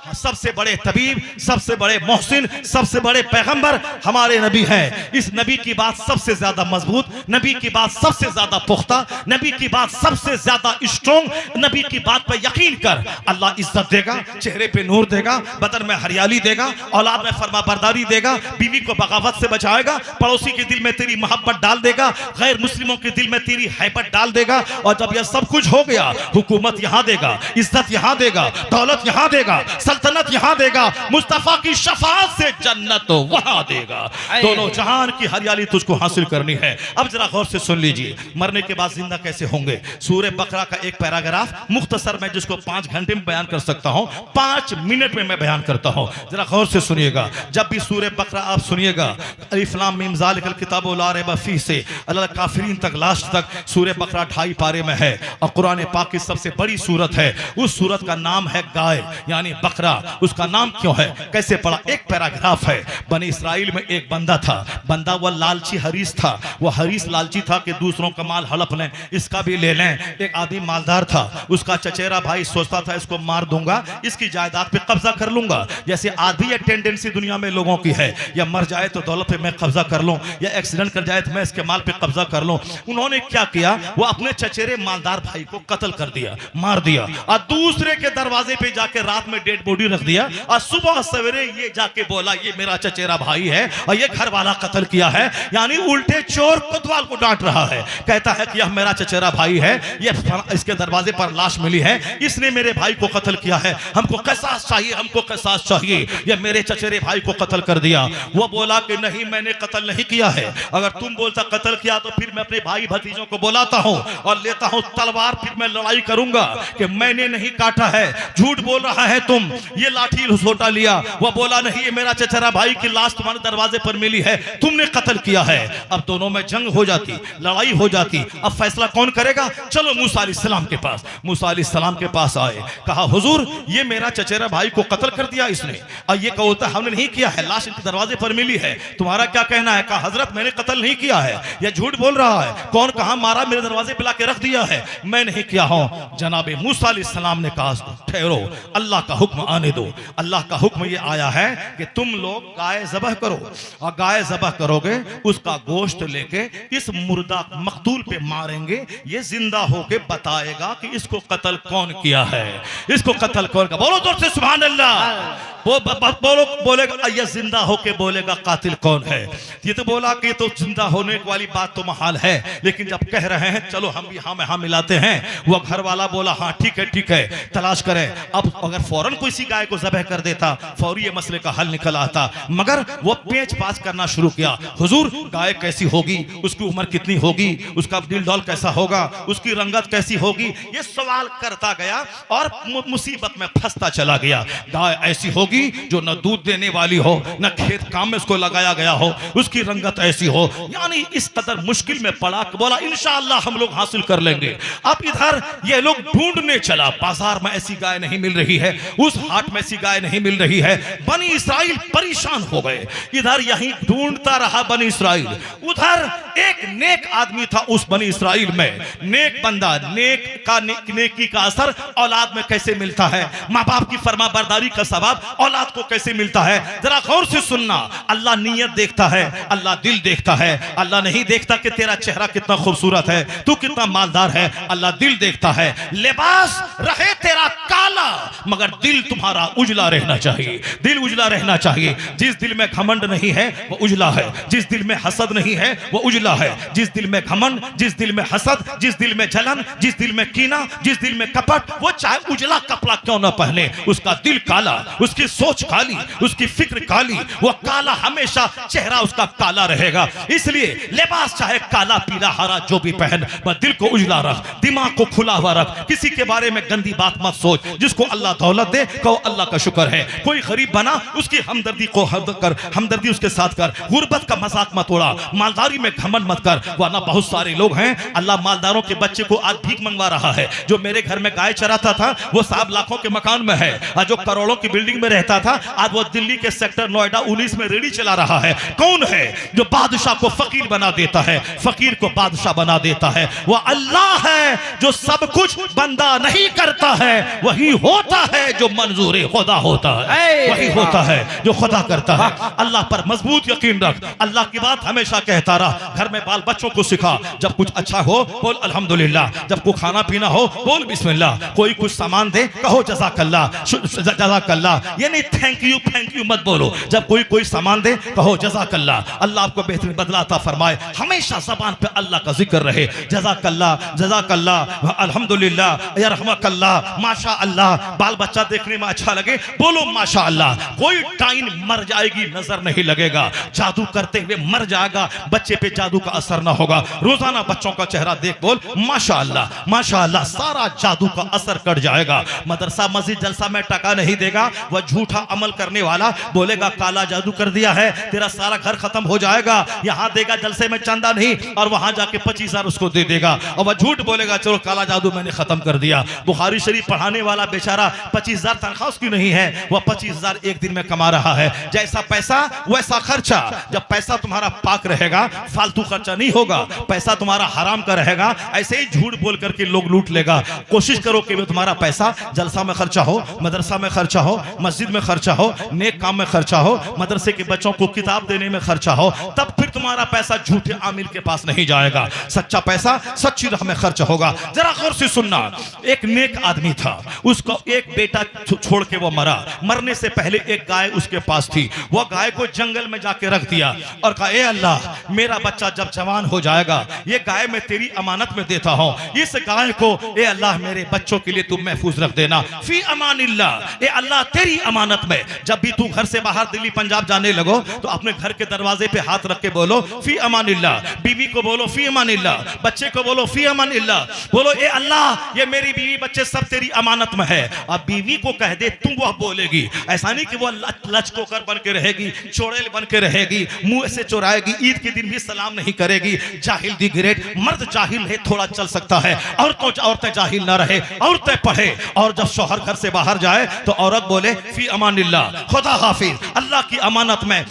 सबसे बड़े तबीब, सबसे बड़े मोहसिन, सबसे बड़े पैगंबर हमारे नबी हैं। इस नबी की बात सबसे ज्यादा मजबूत, नबी की बात सबसे ज्यादा पुख्ता, नबी की बात सबसे ज्यादा स्ट्रॉन्ग। नबी की बात पर यकीन कर, अल्लाह इज्जत देगा, चेहरे पे नूर देगा, बदन में हरियाली देगा, औलाद में फरमाबरदारी देगा, बीवी को बगावत से बचाएगा, पड़ोसी के दिल में तेरी मोहब्बत डाल देगा, गैर मुस्लिमों के दिल में तेरी हैबत डाल देगा। और जब यह सब कुछ हो गया, हुकूमत यहां देगा, इज्जत यहां देगा, दौलत यहां देगा, सल्तनत यहां देगा, मुस्तफा की शफाअत से जन्नत वहां देगा। दोनों जहान की हरियाली तुझको हासिल करनी है। अब जरा गौर से सुन लीजिए, मरने के बाद जिंदा कैसे होंगे। सूरह बकरा का एक पैराग्राफ मुख्तसर में जिसको 5 घंटे में बयान कर सकता हूं, 5 मिनट में मैं बयान करता हूं। जरा गौर से सुनिएगा। जब भी सूरह बकरा आप सुनिएगा, अलिफ लाम मीम ज़ालिकल किताबु ला रैब फीह से अल काफिरीन तक, लास्ट तक सूरह बकरा 2.5 पारे में है और कुरान पाक की सबसे बड़ी सूरत है। उस सूरत का नाम है गाय यानी बकरा। उसका नाम क्यों है, कैसे पड़ा? एक पैराग्राफ है। बनी इसराइल में एक बंदा था, बंदा वह लालची हरीस था। वह हरीस लालची था कि दूसरों का माल हड़प लें, इसका भी ले लें। एक आदमी मालदार था, उसका चचेरा भाई सोचता था इसको मार दूंगा, इसकी जायदाद पे कब्जा कर लूंगा। जैसे आधी ये टेंडेंसी दुनिया में लोगों की है, या मर जाए तो दौलत पे मैं कब्जा कर लूं, या एक्सीडेंट कर जाए तो मैं इसके माल पे कब्जा कर लूं। उन्होंने क्या किया, वो अपने चचेरे मालदार भाई को कत्ल कर दिया, मार दिया, और दूसरे के दरवाजे पे जाके रात में डेड बॉडी रख दिया। और सुबह सवेरे ये जाके बोला ये मेरा चचेरा भाई है और ये घर वाला कत्ल किया है। यानी उल्टे चोर कोतवाल को डांट रहा है, कहता है कि यह मेरा चचेरा भाई है, ये इसके दरवाजे पर लाश मिली है, इसने मेरे भाई को कत्ल किया है, हमको किसास चाहिए, हमको किसास चाहिए, ये मेरे चचेरे भाई को कत्ल कर दिया। वो बोला कि नहीं मैंने कत्ल नहीं किया है, अगर तुम बोलता कत्ल किया तो फिर मैं अपने भाई भतीजों को बुलाता हूं और लेता हूं तलवार, फिर मैं लड़ाई करूंगा कि मैंने नहीं काटा है, झूठ बोल रहा है तुम, ये लाठी लुसोटा लिया। वो बोला नहीं ये मेरा चचेरा भाई की लाश तुम्हारे दरवाजे पर मिली है, तुमने कत्ल किया है। अब दोनों में जंग हो जाती, लड़ाई हो जाती। अब फैसला कौन करेगा? चलो मूसा अलैहिस्सलाम के पास। मूसा अलैहिस्सलाम के पास आए, कहा हुजूर ये मेरा चचेरा भाई को कत्ल कर दिया इसने, और ये कहता हमने नहीं किया है, लाश इनके दरवाजे पर मिली है, तुम्हारा क्या कहना है? कहा हजरत मैंने कत्ल नहीं किया है, यह झूठ बोल रहा है, कौन कहा मारा, मेरे दरवाजे पे लाके रख दिया है, मैं नहीं किया हूं। जनाबे मूसा अलैहिस्सलाम ने कहा ठहरो, अल्लाह का हुक्म आने दो। अल्लाह का हुक्म ये आया है कि तुम लोग गाय ज़बह करो, और गाय ज़बह करोगे उसका गोश्त लेके इस मुर्दा मकतूल पे मारेंगे, ये जिंदा होके बताएगा कि इसको कत्ल कौन किया है, इसको कत्ल कौन का। बोलो जोर से सुभान अल्लाह। वो बोलो, बोलेगा ये जिंदा होके बोलेगा कातिल कौन है। ये तो बोला कि तो जिंदा होने वाली बात तो महाल है, लेकिन जब कह रहे हैं चलो हम भी हाँ में हाँ मिलाते हैं, वो घर वाला बोला हाँ ठीक है तलाश करें। अब अगर फौरन कोई सी गाय को ज़बह कर देता फौरी ये मसले का हल निकल आता, मगर वो पेच पास करना शुरू किया। हुजूर गाय कैसी होगी, उसकी उम्र कितनी होगी, उसका दिल डौल कैसा होगा, उसकी रंगत कैसी होगी, ये सवाल करता गया और मुसीबत में फंसता चला गया। गाय ऐसी होगी होगी जो न दूध देने वाली हो, न खेत काम में उसको लगाया गया हो, उसकी रंगत ऐसी हो। यानी इस कदर मुश्किल में पड़ा कि बोला इंशाअल्लाह हम लोग हासिल कर लेंगे। अब इधर ये लोग ढूंढने चला, बाजार में ऐसी गाय नहीं मिल रही है, उस हाट में ऐसी गाय नहीं मिल रही है। बनी इसराइल परेशान हो गए, इधर यहीं ढूंढता रहा बनी इसराइल। उधर एक नेक आदमी था उस बनी इसराइल में, नेक बंदा, नेकी का असर औलाद में कैसे मिलता है, माँ बाप की फरमा बरदारी का सवाब औलाद को कैसे मिलता है। जरा गौर से सुनना, अल्लाह नीयत देखता है, अल्लाह दिल देखता है। अल्लाह नहीं देखता कि तेरा चेहरा कितना खूबसूरत है, तू कितना मालदार है, अल्लाह दिल देखता है। लिबास रहे तेरा काला मगर दिल तुम्हारा उजला रहना चाहिए, दिल उजला रहना चाहिए। जिस दिल में घमंड नहीं है वो उजला है, जिस दिल में हसद नहीं है वो उजला है। जिस दिल में घमंड, जिस दिल में हसद, जिस दिल में जलन, जिस दिल में कीना, जिस दिल में कपट, वो चाहे उजला कपड़ा क्यों ना पहने, उसका दिल काला, उसकी सोच काली, उसकी फिक्र काली, वो काला हमेशा चेहरा उसका काला रहेगा। इसलिए लिबास चाहे काला पीला हरा जो भी पहन, पर दिल को उजला रख, दिमाग को खुला हुआ रख। किसी के बारे में गंदी बात मत सोच। जिसको अल्लाह दौलत दे कहो अल्लाह का शुक्र है, कोई गरीब बना उसकी हमदर्दी को हमदर्दी उसके साथ कर, गुर्बत का मजाक मत उड़ा, मालदारी में घमंड मत कर। वरना बहुत सारे लोग हैं, अल्लाह मालदारों के बच्चे को आज भीख मंगवा रहा है। जो मेरे घर में गाय चराता था वो साहब लाखों के मकान में है, और जो करोड़ों की बिल्डिंग में रहता था आज वो दिल्ली के सेक्टर नोएडा 19 में रेडी चला रहा है। कौन है जो बादशाह को फकीर बना देता है, फकीर को बादशाह बना देता है? वो अल्लाह है जो सब कुछ बंदा नहीं करता है, वही होता है जो मंजूर खुदा होता है, वही होता है जो खुदा करता है। अल्लाह पर मजबूत यकीन रख, अल्लाह की बात हमेशा कहता रहा। घर में बाल बच्चों को सिखा, जब कुछ अच्छा हो बोल अल्हम्दुलिल्लाह, जब कोई खाना पीना हो बोल बिस्मिल्लाह, कोई कुछ सामान दे कहो जज़ाकल्लाह, जज़ाकल्लाह। ये नहीं थैंक यू मत बोलो, जब कोई सामान दे कहो जज़ाकल्लाह। अल्लाह आपको बेहतरीन बदला अता फरमाए। हमेशा ज़बान पे अल्लाह का जिक्र रहे, जज़ाकल्लाह, जज़ाकल्लाह, अल्हम्दुलिल्लाह, यरहमकल्लाह, माशा अल्लाह। बाल बच्चा देखने में अच्छा लगे बोलो माशा अल्लाह। कोई टाइन मर जाएगी नजर नहीं लगेगा, जादू करते हुए मर जाएगा, बच्चे पे जादू का असर ना होगा। रोजाना बच्चों का चेहरा देख बोल माशा अल्लाह, माशा अल्लाह, सारा जादू का असर कट जाएगा। मदरसा मस्जिद जलसा में टका नहीं देगा, वह झूठा अमल करने वाला बोलेगा काला जादू कर दिया है, तेरा सारा घर खत्म हो जाएगा। यहाँ देगा जलसे में चंदा नहीं और वहां जाके 25,000 उसको दे देगा, और वह झूठ बोलेगा चलो काला जादू मैंने खत्म कर दिया। बुखारी शरीफ पढ़ाने वाला बेचारा 25,000 तनख्वाह उसकी नहीं है, वह 25,000 एक दिन में कमा रहा है। जैसा पैसा वैसा खर्चा। जब पैसा तुम्हारा पाक रहेगा फालतू खर्चा नहीं होगा, पैसा तुम्हारा हराम का रहेगा, ऐसे ही झूठ बोल करके लोग लूट लेगा। कोशिश करो कि तुम्हारा पैसा जलसा में खर्चा हो, मदरसा में खर्चा हो, मस्जिद में खर्चा हो, नेक काम में खर्चा हो, मदरसे के बच्चों को किताब देने में खर्चा हो, तब फिर तुम्हारा पैसा झूठे आमिर के पास नहीं जाएगा। सच्चा पैसा सच्ची राह में खर्च होगा। जरा गौर से सुनना, एक नेक आदमी था, उसको एक बेटा छोड़ के वो मरा। मरने से पहले एक गाय उसके पास थी, वो गाय को जंगल में जाके रख दिया और कहा ए अल्लाह मेरा बच्चा जब जवान हो जाएगा ये गाय मैं तेरी अमानत में देता हूं, इस गाय को ए अल्लाह मेरे बच्चों के लिए तुम महफूज रख देना। फी अमानिल्लाह, ए अल्लाह तेरी अमानत में। जब भी तू घर से बाहर दिल्ली पंजाब जाने लगो तो अपने घर के दरवाजे पे हाथ रख के बोलो फी अमानिल्लाह। बीवी को बोलो फी अमानिल्लाह, बच्चे को बोलो फी अमानिल्लाह। बोलो ए अल्लाह ये मेरी बीवी बच्चे सब तेरी अमानत में है। अब बीवी को कह दे तुम वह बोलेगी, ऐसा नहीं कि वो लचकोकर बन के रहेगी, चोड़ेल बन के रहेगी, मुंह से चुराएगी, ईद के दिन भी सलाम नहीं करेगी। जाहिल दी ग्रेट, मर्द जाहिल है थोड़ा चल सकता है, औरतें जाहिल ना रहे, औरतें पढ़े। और जब शौहर घर से बाहर जाए तो औरत बोले फी अमानिल्लाह, खुदा हाफिज, अल्लाह की अमानत में।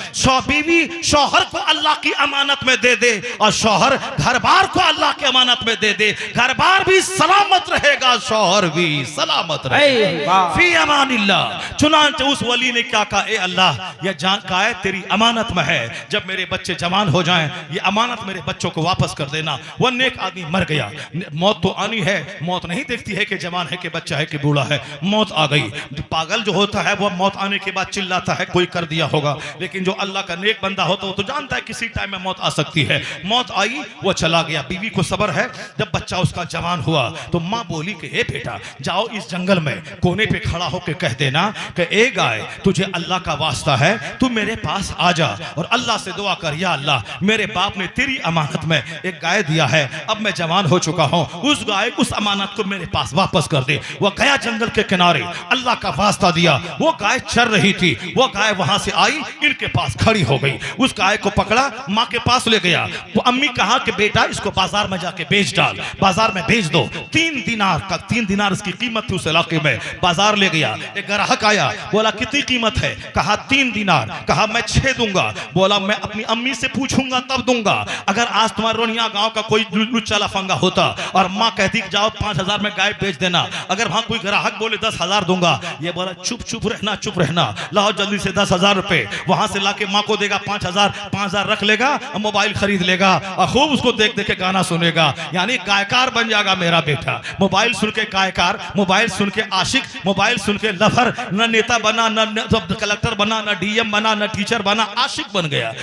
बीवी शौहर को अल्लाह की अमानत में दे दे और शौहर घर बार को अल्लाह की अमानत में दे दे, घर बार भी सलामत रहेगा, शौहर भी सलामत रहेगा। फी अमानिल्लाह। चुनांचे उस वली ने क्या कहा, ए अल्लाह ये जान गाय तेरी अमानत में है, जब मेरे बच्चे जवान हो जाएं ये अमानत मेरे बच्चों को वापस कर देना। वह नेक आदमी मर गया। मौत तो आनी है, मौत नहीं देखती है कि जवान है कि बच्चा है कि बूढ़ा है, मौत आ गई। पागल जो होता है वह मौत आने के बाद चिल्लाता है कोई कर दिया होगा, लेकिन जो अल्लाह का नेक बंदा होता है वो तो जानता है किसी टाइम में मौत आ सकती है। मौत आई, वो चला गया। बीवी को सब्र है, जब बच्चा उसका जवान हुआ तो माँ बोली कि हे बेटा जाओ इस जंगल में कोने पे खड़ा होकर कह देना कि ए गाय तुझे अल्लाह का वास्ता है तू मेरे पास आ जा और अल्लाह से दुआ कर, या अल्लाह मेरे बाप ने तेरी अमानत में एक गाय दिया है, अब मैं जवान हो चुका हूँ, उस गाय उस अमानत को मेरे पास वापस कर दे। वह गया जंगल के किनारे, अल्लाह का वास्ता दिया, वो गाय चर रही थी, वो गाय वहां से आई, इनके पास खड़ी हो गई। उस गाय को पकड़ा, माँ के पास ले गया। वो अम्मी कहा कि बेटा इसको बाजार में जाके बेच डाल, बाजार में बेच दो। 3 दिनार इसकी कीमत थी उस इलाके में। बाजार ले गया, एक ग्राहक आया, बोला कितनी कीमत है? कहा 3 दिनार। कहा मैं 6 दूंगा। बोला मैं अपनी अम्मी से पूछूंगा तब दूंगा। अगर आज तुम्हारे रोनिया गांव का कोई लुच्चा लफंगा होता और माँ कहती कि जाओ 5000 में गाय बेच देना, अगर वहां कोई ग्राहक बोले 10,000 दूंगा, ये बोला चुप रहना, लाओ जल्दी से 10,000 रुपए। वहां से लाके माँ को देगा 5,000 रख लेगा, मोबाइल खरीद लेगा और खूब उसको देख देख के गाना सुनेगा। यानी गायकार बन जाएगा मेरा बेटा। मोबाइल सुन के गायकार, मोबाइल सुन के आशिक, मोबाइल सुन के लफर, न नेता बना, न कलेक्टर बना, न डीएम बना, न टीचर बना, आशिक बन गया।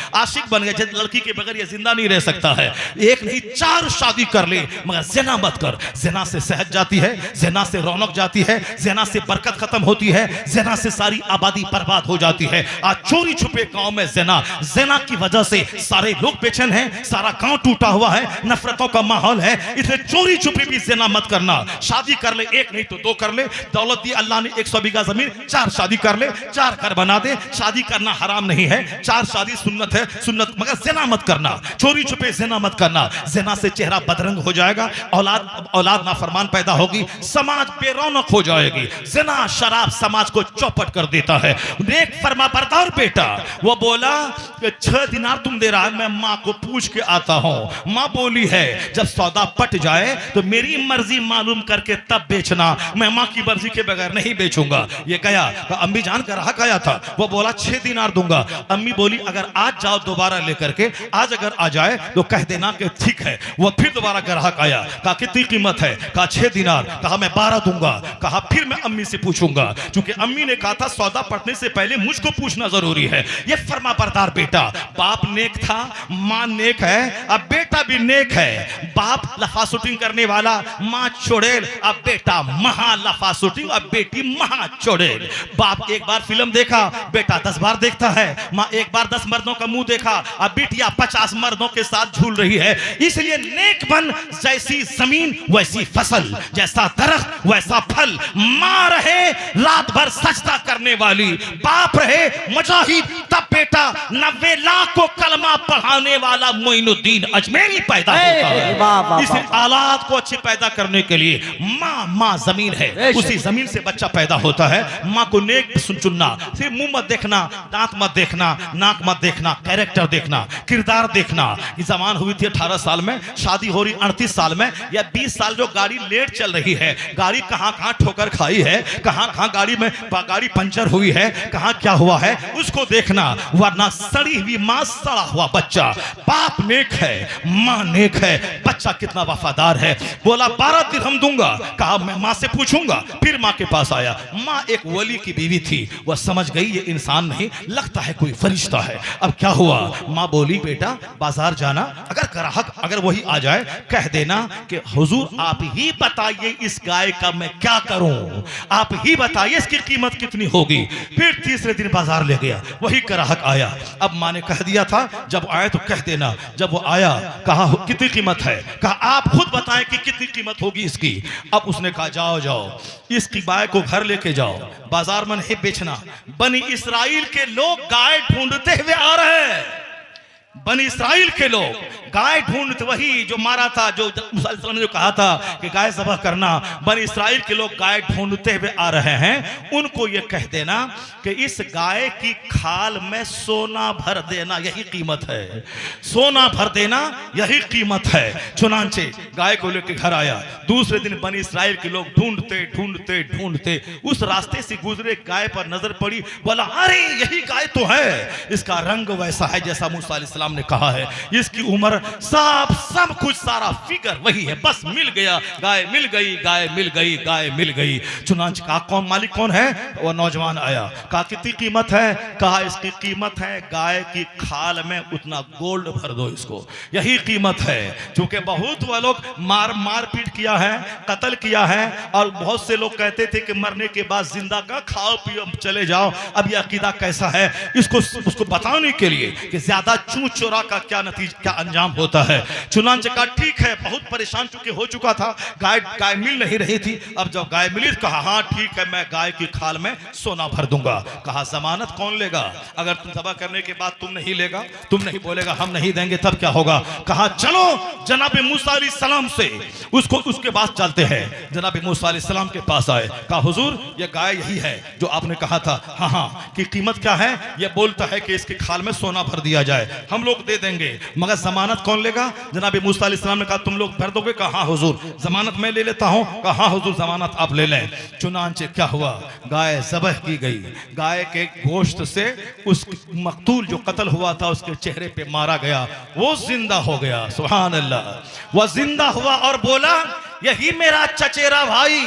लड़की के बगैर ये जिंदा नहीं रह सकता है। एक नहीं 4 शादी कर ले, मगर ज़िना मत कर। ज़िना से सेहत जाती है, ज़िना से रौनक जाती है, ज़िना से बरकत खत्म होती है, ज़िना से सारी आबादी बर्बाद हो जाती है। आज चोरी छुपे गांव में ज़िना की वजह से सारे लोग बेचैन हैं, सारा गांव टूटा हुआ है, नफरतों का माहौल है। इसलिए चोरी छुपे भी ज़िना मत करना। शादी कर ले, 1 नहीं तो 2 कर ले। दौलत दी अल्लाह ने 100 बीघा जमीन, 4 शादी कर ले, 4 घर बना दे। शादी करना हराम नहीं है, 4 शादी सुन्नत है, सुन्नत, मगर ज़िना मत करना। चोरी छुपे ज़िना मत करना। ज़िना से चेहरा बदरंग हो जाएगा, औलाद नाफरमान पैदा होगी, समाज बेरौनक हो जाएगी। ज़िना शराब समाज को चौपट कर देता है। नेक फरमाबरदार बेटा, वो बोला कि 6 दिनार तुम दे रहा है, मैं माँ को पूछ के आता हूँ। माँ बोली है जब सौदा पट जाए तो मेरी मर्जी मालूम करके तब बेचना, मैं माँ की मर्जी के बगैर नहीं बेचूंगा। ये गया तो अम्मी जान का ग्राहक आया था, वो बोला 6 दिनार दूंगा। अम्मी बोली अगर आज जाओ दोबारा लेकर के, आज अगर आ जाए तो कह देना कि ठीक है। वो फिर दोबारा ग्राहक आया, कहा कितनी कीमत है? कहा 6 दिनार। कहा मैं 12 दूंगा। कहा फिर मैं अम्मी से पूछूंगा, क्योंकि अम्मी ने कहा था सौदा पटने से पहले मुझको पूछना जरूरी है। ये फरमाबरदार बेटा, बाप नेक था, माँ नेक है, अब बेटा भी नेक है। बाप लफा शूटिंग करने वाला, माँ चुड़ैल, अब बेटा महा लफा शूटिंग, अब बेटी महा चुड़ैल। बाप एक बार फिल्म देखा, बेटा 10 बार देखता है। माँ एक बार 10 मर्दों का मुंह देखा, अब बेटियां 50 मर्दों के साथ झूल रही है। इसलिए नेक बन, जैसी जमीन वैसी फसल, जैसा दरख्त वैसा फल। माँ रहे रात भर सजदा करने वाली, बाप रहे मुजाहिद, तब बेटा 90 लाख को कलमा पढ़ाने वाला मोइनुद्दीन अजमेरी पैदा होता है। इस औलाद को अच्छी पैदा करने के लिए माँ जमीन है, उसी जमीन से बच्चा पैदा होता है। माँ को नेक चुनना, सिर्फ मुंह मत देखना, दांत मत देखना, नाक मत देखना, कैरेक्टर देखना, किरदार देखना। ये जमान हुई थी 18 साल में, शादी हो रही 38 साल में, या 20 साल जो गाड़ी लेट चल रही है, गाड़ी कहाँ ठोकर खाई है, कहाँ गाड़ी पंचर हुई है, कहाँ क्या हुआ है, उसको देखना। वरना सड़ी हुई माँ, सड़ा हुआ बच्चा। बाप नेक है, माँ नेक है, बच्चा कितना वफादार है। बोला 12 दिरहम दूंगा। कहा मैं माँ से पूछूंगा। फिर माँ के पास आया। माँ एक वली की बीवी थी, वह समझ गई ये इंसान नहीं, लगता है कोई फरिश्ता है। अब क्या हुआ? माँ बोली बेटा बाजार जाना, अगर ग्राहक अगर वही आ जाए, कह देना कि हुजूर आप ही बताइए इस गाय का मैं क्या करूं, आप ही बताइए इसकी कीमत कितनी होगी। फिर तीसरे दिन बाजार ले गया, वही ग्राहक आया। अब माँ ने कह दिया था जब आए तो कह देना। जब वो आया, कहा कितनी कीमत है? कहा आप खुद बताएं कि कितनी कीमत होगी इसकी। अब उसने कहा जाओ इसकी गाय को घर लेके जाओ, बाजार में नहीं बेचना। बनी इस्राइल के लोग गाय ढूंढते हुए आ रहे हैं। बनी इस्राइल के लोग गाय ढूंढते, वही जो मारा था, जो मूसा ने जो कहा था कि गाय ज़बह करना, बनी इस्राइल के लोग गाय ढूंढते हुए आ रहे हैं। उनको ये कह देना कि इस गाय की खाल में सोना भर देना, यही कीमत है। सोना भर देना यही कीमत है। चुनांचे गाय को लेकर घर आया। दूसरे दिन बनी इस्राइल के लोग ढूंढते उस रास्ते से गुजरे, गाय पर नजर पड़ी। बोला अरे यही गाय तो है, इसका रंग वैसा है जैसा मूसा अलैहिस्सलाम ने कहा है, इसकी उम्र सब कुछ सारा फिगर वही है। बस मिल गया, गाय मिल गई। चुनांच कहा कौन मालिक कौन है? वो नौजवान आया। कहा कितनी कीमत है? कहा इसकी कीमत है गाय की खाल में उतना गोल्ड भर दो इसको, यही कीमत है। क्योंकि बहुत वो लोग मार पीट किया है, कत्ल किया है, और बहुत से लोग कहते थे कि मरने के बाद जिंदा का खाओ पियो चले जाओ। अब यह अकीदा कैसा है, उसको बताने के लिए कि ज्यादा चूं चुरा का क्या नतीजा, क्या अंजाम होता है। चुनांचे का ठीक है, बहुत परेशान चुके हो चुका था, गाय मिल नहीं रही थी। अब जब गाय मिली तो कहा हाँ ठीक है, मैं गाय की खाल में सोना भर दूंगा। कहा जमानत कौन लेगा, अगर तुम ज़बह करने के बाद तुम नहीं लेगा, तुम नहीं बोलेगा हम नहीं देंगे, तब क्या होगा। कहा चलो जनाब मूसा अलैहिस्सलाम से उसके पास चलते हैं। जनाब मूसा अलैहिस्सलाम के पास आए, कहा हुजूर ये गाय यही है जो आपने कहा था। हाँ हाँ, की कीमत क्या है, ये बोलता है कि इसकी खाल में सोना भर दिया जाए, हम लोग दे देंगे, मगर जमानत कौन लेगा। जनाब मूसा अलैहिस्सलाम ने कहा तुम लोग भर दोगे। कहा हाँ हुजूर, जमानत मैं ले लेता हूँ। कहा हाँ हुजूर, जमानत आप ले लें। चुनांचे क्या हुआ, गाय ज़बह की गई। गाय के गोश्त से उस मकतूल जो कत्ल हुआ था उसके चेहरे पे मारा गया, वो जिंदा हो गया। सुभान अल्लाह, वह जिंदा हुआ और बोला यही मेरा चचेरा भाई,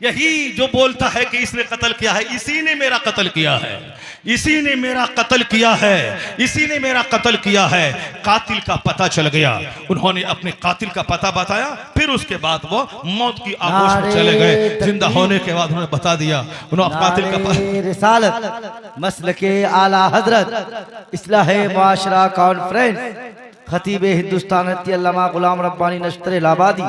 यही जो बोलता है कि इसने कत्ल किया है, इसी ने मेरा कत्ल किया है, इसी ने मेरा कत्ल किया है, इसी ने मेरा कत्ल किया है। कातिल का पता चल गया, उन्होंने अपने कातिल का पता बताया, फिर उसके बाद वो मौत की आगोश में चले गए। जिंदा होने के बाद उन्होंने बता दिया, उन्होंने कातिल का रिसालत मसलके आला हजरत इस्लाह मुआशरा कॉन्फ्रेंस खतीब हिंदुस्तान अल्लामा गुलाम रब्बानी नश्तर इलाहाबादी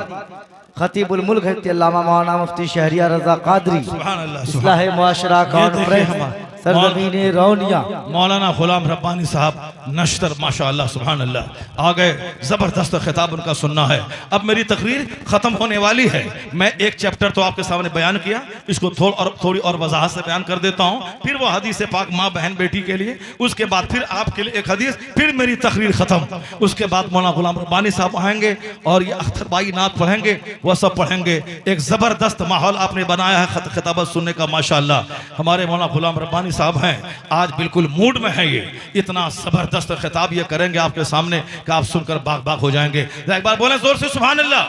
खतीबुल मुल्क अल्लामा मौलाना मुफ्ती शहरियार रजा कादरी इस्लाह मुआशरा कॉन्फ्रेंस सरजमीन रौनिया मौलाना गुलाम रब्बानी साहब नश्तर, माशाअल्लाह सुभान अल्लाह आ गए। ज़बरदस्त खिताब उनका सुनना है। अब मेरी तकरीर ख़त्म होने वाली है। मैं एक चैप्टर तो आपके सामने बयान किया, इसको थोड़ी और वजाहत से बयान कर देता हूँ, फिर वो हदीस पाक माँ बहन बेटी के लिए, उसके बाद फिर आपके लिए एक हदीस, फिर मेरी तकरीर ख़त्म। उसके बाद मौलाना गुलाम रब्बानी साहब आएंगे और ये अख्तर भाई नात पढ़ेंगे, वह सब पढ़ेंगे। एक ज़बरदस्त माहौल आपने बनाया है खिताबत सुनने का, माशाअल्लाह। हमारे मौलाना गुलाम रब्बानी साहब हैं, आज बिल्कुल मूड में है, ये इतना जबरदस्त खिताब ये करेंगे आपके सामने कि आप सुनकर बाग बाग हो जाएंगे। एक बार बोले जोर से सुभान अल्लाह,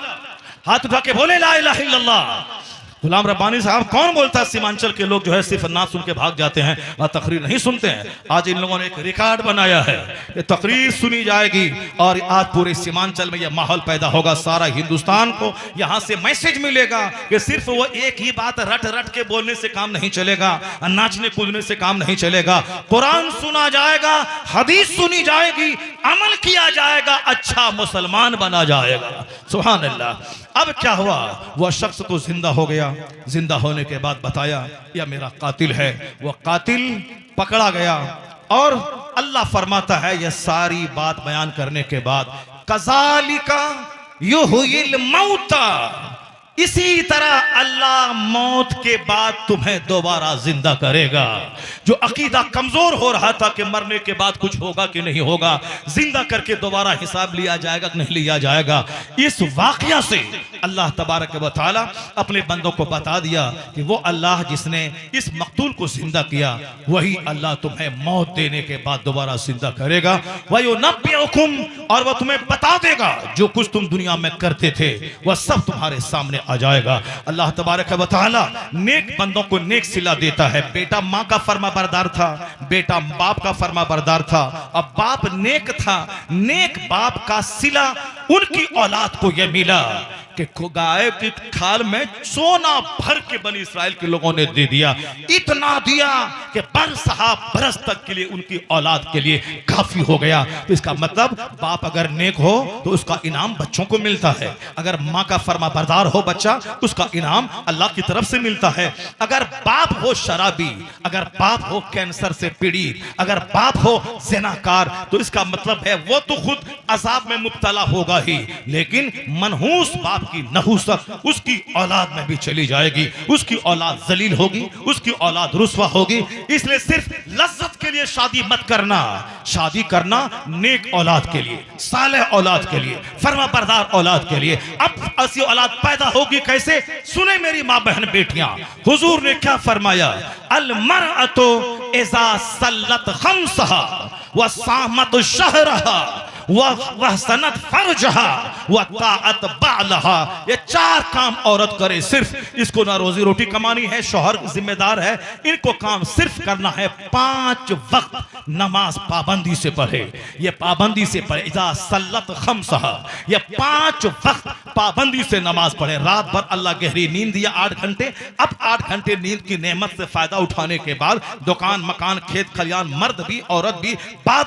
हाथ उठा के बोले ला इलाहा इल्लल्लाह। गुलाम रब्बानी साहब, कौन बोलता है सीमांचल के लोग जो है सिर्फ नात सुन के भाग जाते हैं और तकरीर नहीं सुनते हैं। आज इन लोगों ने एक रिकॉर्ड बनाया है, ये तकरीर सुनी जाएगी और आज पूरे सीमांचल में यह माहौल पैदा होगा। सारा हिंदुस्तान को यहाँ से मैसेज मिलेगा कि सिर्फ वो एक ही बात रट रट के बोलने से काम नहीं चलेगा, नाचने कूदने से काम नहीं चलेगा। कुरान सुना जाएगा, हदीस सुनी जाएगी, अमल किया जाएगा, अच्छा मुसलमान बना जाएगा। सुभान अल्लाह। अब क्या हुआ, वह शख्स तो जिंदा हो गया। जिंदा होने के बाद बताया यह मेरा कातिल है। वह कातिल पकड़ा गया और अल्लाह फरमाता है, यह सारी बात बयान करने के बाद, कज़ालिका युह्यिल मौता, इसी तरह अल्लाह मौत के बाद तुम्हें दोबारा जिंदा करेगा। जो अकीदा कमजोर हो रहा था कि मरने के बाद कुछ होगा कि नहीं होगा, जिंदा करके दोबारा हिसाब लिया जाएगा कि नहीं लिया जाएगा, इस वाकया से अल्लाह तबारक व तआला अपने बंदों को बता दिया कि वो अल्लाह जिसने इस मकतूल को जिंदा किया, वही अल्लाह तुम्हें मौत देने के बाद दोबारा जिंदा करेगा। वयुनब्बिउकुम, और वह तुम्हें बता देगा जो कुछ तुम दुनिया में करते थे वह सब तुम्हारे सामने आ जाएगा। अल्लाह तबारक व तआला नेक बंदों को नेक सिला देता है। बेटा माँ का फरमा बरदार था, बेटा बाप का फरमा बरदार था, अब बाप नेक था, नेक बाप का सिला उनकी औलाद को यह मिला कि गाय की खाल में सोना भर के बनी इस्राएल के लोगों ने दे दिया। इतना दिया कि बरस तक के लिए उनकी औलाद के लिए काफी हो गया। तो इसका मतलब बाप अगर नेक हो तो उसका इनाम बच्चों को मिलता है। अगर माँ का फरमा बरदार हो बच्चा, उसका इनाम अल्लाह की तरफ से मिलता है। अगर बाप हो शराबी, अगर बाप हो कैंसर से पीड़ित, अगर बाप हो ज़िनाकार, तो इसका मतलब है वो तो खुद अजाब में मुब्तला होगा ही, लेकिन मनहूस बाप की नहूसत उसकी औलाद में भी चली जाएगी। उसकी औलाद जलील होगी, उसकी औलाद रुस्वा होगी। इसलिए सिर्फ लज्जत के लिए शादी मत करना, शादी करना नेक औलाद के लिए, सालेह औलाद के लिए, फरमा बरदार औलाद के लिए। अब ऐसी औलाद पैदा होगी कैसे? सुने मेरी माँ बहन बेटियां, हुजूर ने क्या फरमाया, अल मरअतु इज़ा सल्लत खम्सहा व सामत शहरहा वह सनत फर्जहा व ताअत बालहा। ये 4 काम औरत करे सिर्फ। इसको ना रोजी रोटी कमानी है, शौहर जिम्मेदार है, इनको काम सिर्फ करना है 5 वक्त नमाज पाबंदी से पढ़े। ये पाबंदी से पढ़े, इजा सल्लत खम्सहा, ये 5 वक्त पाबंदी से नमाज पढ़े। रात भर अल्लाह गहरी नींद दिया 8 घंटे, अब 8 घंटे नींद की नेमत से फायदा उठाने के बाद दुकान मकान खेत खलियान, मर्द भी औरत भी,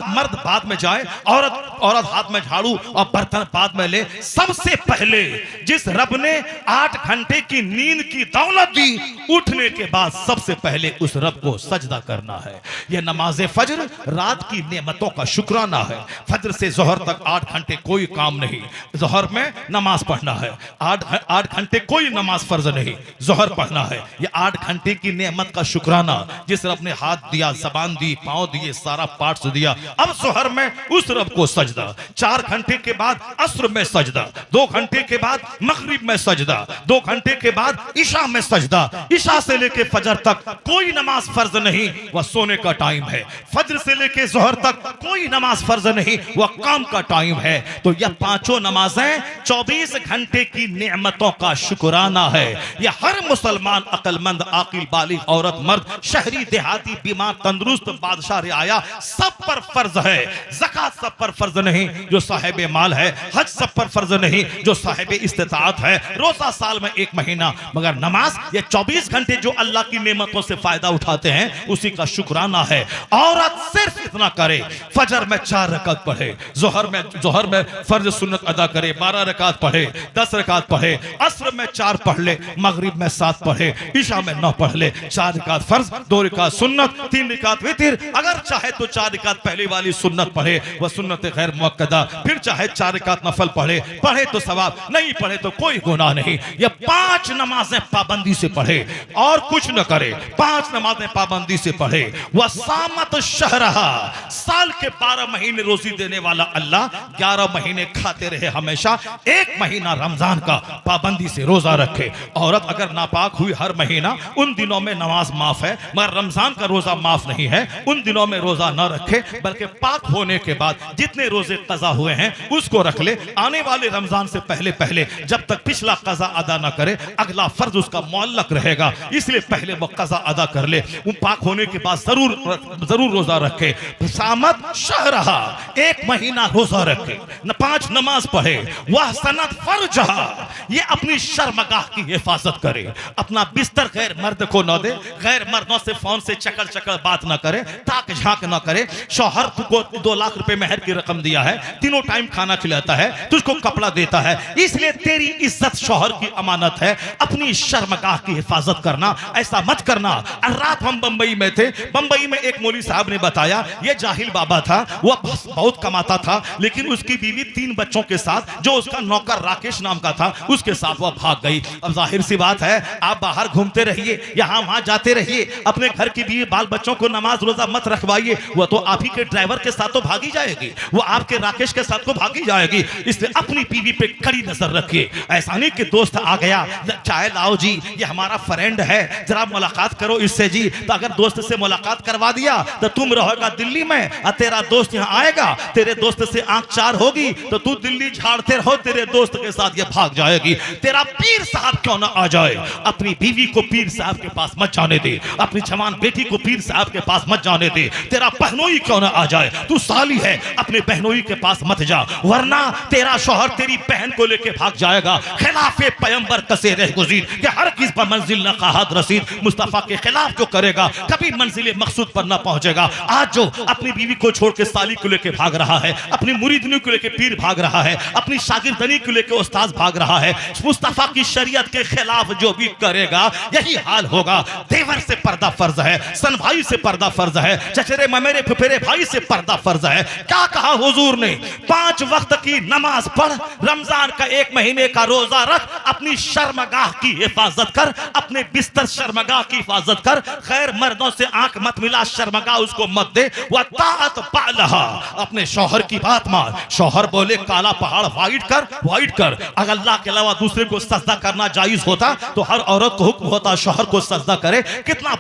मर्द बाद में जाए, औरत हाथ में झाड़ू और बर्तन बाद में ले। सबसे पहले जिस रब ने 8 घंटे की नींद की दौलत दी, उठने के बाद सबसे पहले उस रब को सजदा करना है। यह नमाज फजर रात की नेमतों का शुक्राना है। फजर से जोहर तक 8 घंटे कोई काम नहीं, जोहर में नमाज पढ़ना है। 8 घंटे कोई नमाज फर्ज नहीं, जोहर पढ़ना है। ये 8 घंटे की नेमत का शुक्राना, जिस रब ने हाथ दिया, जबान दी, पांव दिए, सारा पार्ट्स दिया। अब जोहर में उस रब को सजदा, 4 घंटे के बाद असर में सजदा, 2 घंटे के बाद मगरिब में सजदा, 2 घंटे के बाद इशा में सजदा। इशा से लेके फजर तक कोई नमाज फर्ज नहीं, वह सोने का टाइम है। फजर से लेके जोहर तक कोई नमाज फर्ज नहीं, वह काम का टाइम है। तो यह 5 नमाजें 24 घंटे की नेमतों का शुक्राना है। यह हर मुसलमान अक्लमंद आकिल बालिग औरत मर्द, शहरी देहाती, बीमार तंदुरुस्त, बादशाह रियाया, सब पर फर्ज है। ज़कात सब पर फर्ज नहीं जो साहिब माल है, हज सब पर फर्ज नहीं जो साहिब इस्तिताअत है, रोजा साल में 1 महीना, मगर नमाज ये 24 घंटे जो अल्लाह की नेमतों से फायदा उठाते हैं, उसी का शुक्राना है। औरत सिर्फ इतना करे, फजर में 4 रकात पढ़े, जोहर में फर्ज सुन्नत अदा करे, 12 रकात पढ़े, 10 रकात पढ़े, असर में 4 पढ़ ले, मगरिब में 7 पढ़े, इशा में 9 पढ़ ले। 4 रकात फर्ज, 2 रकात सुन्नत, 3 रकात वितर। अगर चाहे तो 4 रकात पहले वाली सुन्नत पढ़े, वह सुन्नत गैर मुअक्कदा, फिर चाहे 4 रकात नफल पढ़े तो सवाब, नहीं पढ़े तो कोई गुनाह नहीं। ये 5 नमाजें पाबंदी से पढ़े और कुछ न करे, 5 नमाजें पाबंदी से पढ़े। वह सामत शहरहा, साल के 12 महीने रोजी देने वाला अल्लाह 11 महीने खाते रहे हमेशा, 1 महीना रमजान का पाबंदी से रोजा रखे। औरत अगर नापाक हुई हर महीना, उन दिनों में नमाज माफ है, मगर रमजान का रोजा माफ नहीं है। उन दिनों में रोजा न रखे, बल्कि पाक होने के बाद जितने रोजे कज़ा हुए हैं उसको रख ले। आने वाले रमजान से पहले जब तक पिछला कज़ा अदा न करे, अगला फर्ज उसका मुअल्लक रहेगा, इसलिए पहले वो कज़ा अदा कर ले। वो पाक होने के बाद जरूर रोजा रखे। सामत शहरहा, 1 महीना रोजा रखे, 5 नमाज पढ़े। वह सनत फर्जहा, ये अपनी शर्मगाह की हिफाजत करे, अपना बिस्तर गैर मर्द को न दे, गैर मर्दों से फोन से चकड़ बात न करे, ताक झांक न करे। शौहर को 2 लाख रुपए मेहर की रकम दिया है, तीनों टाइम खाना खिलाता है, तुझको कपड़ा देता है, इसलिए तेरी इज्जत शौहर की अमानत है। अपनी शर्मगाह की हिफाजत करना, ऐसा मत करना। रात हम बंबई में थे, बंबई में एक मौलवी साहब ने बताया, ये जाहिल बाबा था, वह बहुत कमाता था, लेकिन उसकी बीवी 3 बच्चों के साथ, जो उसका नौकर राकेश नाम का था, उसके साथ वह भाग गई। अब जाहिर सी बात है, आप बाहर घूमते रहिए, यहां वहां जाते रहिए, अपने घर की बीवी बाल बच्चों को नमाज रोजा मत रखवाइए। वह तो आप ही के ड्राइवर के साथ तो भागी जाएगी, वो आपके राकेश के साथ तो भागी जाएगी। इसलिए अपनी बीवी पे कड़ी नजर रखिए। ऐसा नहीं कि दोस्त आ गया, चाय लाओ जी, ये हमारा फ्रेंड है, जरा मुलाकात करो इससे जी, तो अगर दोस्त से मुलाकात करवा दिया तो तुम रहोगा दिल्ली में, और तेरा दोस्त यहाँ आएगा, तेरे दोस्त से आंख 4 होगी तो तू दिल्ली झाड़ते रहो, तेरे दोस्त के साथ ये भाग जाएगी। तेरा पीर साहब क्यों ना आ जाए, अपनी बीवी को पीर साहब के पास मत जाने दे, अपनी जवान बेटी को पीर साहब के पास मत जाने दे। तेरा बहनोई क्यों ना आ जाए, तू साली है, अपने बहनोई के पास मत जा, वरना तेरा शौहर तेरी बहन को लेके भाग जाएगा। खिलाफे पैगंबर कसे रह गुज़ीर, कि हर किस पर मंजिल न कहाद रसीद, मुस्तफा के खिलाफ जो करेगा कभी मंजिल मकसूद पर न पहुंचेगा। आज जो अपनी बीवी को छोड़ के साली को लेके भाग रहा है, अपनी मुरीदनी को लेके पीर भाग रहा है, अपनी शागिर्दनी को लेके उस्ताद भाग रहा है, मुस्तफा की शरीयत के खिलाफ जो भी करेगा यही हाल होगा। देवर से पर्दा फर्ज है, सन भाई से पर्दा फर्ज है, चचेरे ममेरे फुफेरे भाई से पर्दा फर्ज है। क्या कहा हुजूर ने, 5 वक्त की नमाज पढ़, रमजान का 1 महीने का रोजा रख, अपनी शर्मगाह की हिफाजत कर, अपने बिस्तर शर्मगाह की हिफाजत कर, खैर मर्दों से आंख मत मिला, शर्मगाह उसको मत दे। वह ताअत बालहा, अपने शौहर की बात मान, शौहर बोले काला पहाड़ वाइट कर। अगर अल्लाह के अलावा दूसरे को सजदा करना जायज होता तो हर औरत को हुक्म होता शौहर को सजदा करे। कितना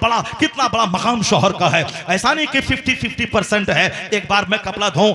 बड़ा मकाम शौहर का है। ऐसा नहीं कि 50-50% है, एक बार मैं कपड़ा धोऊं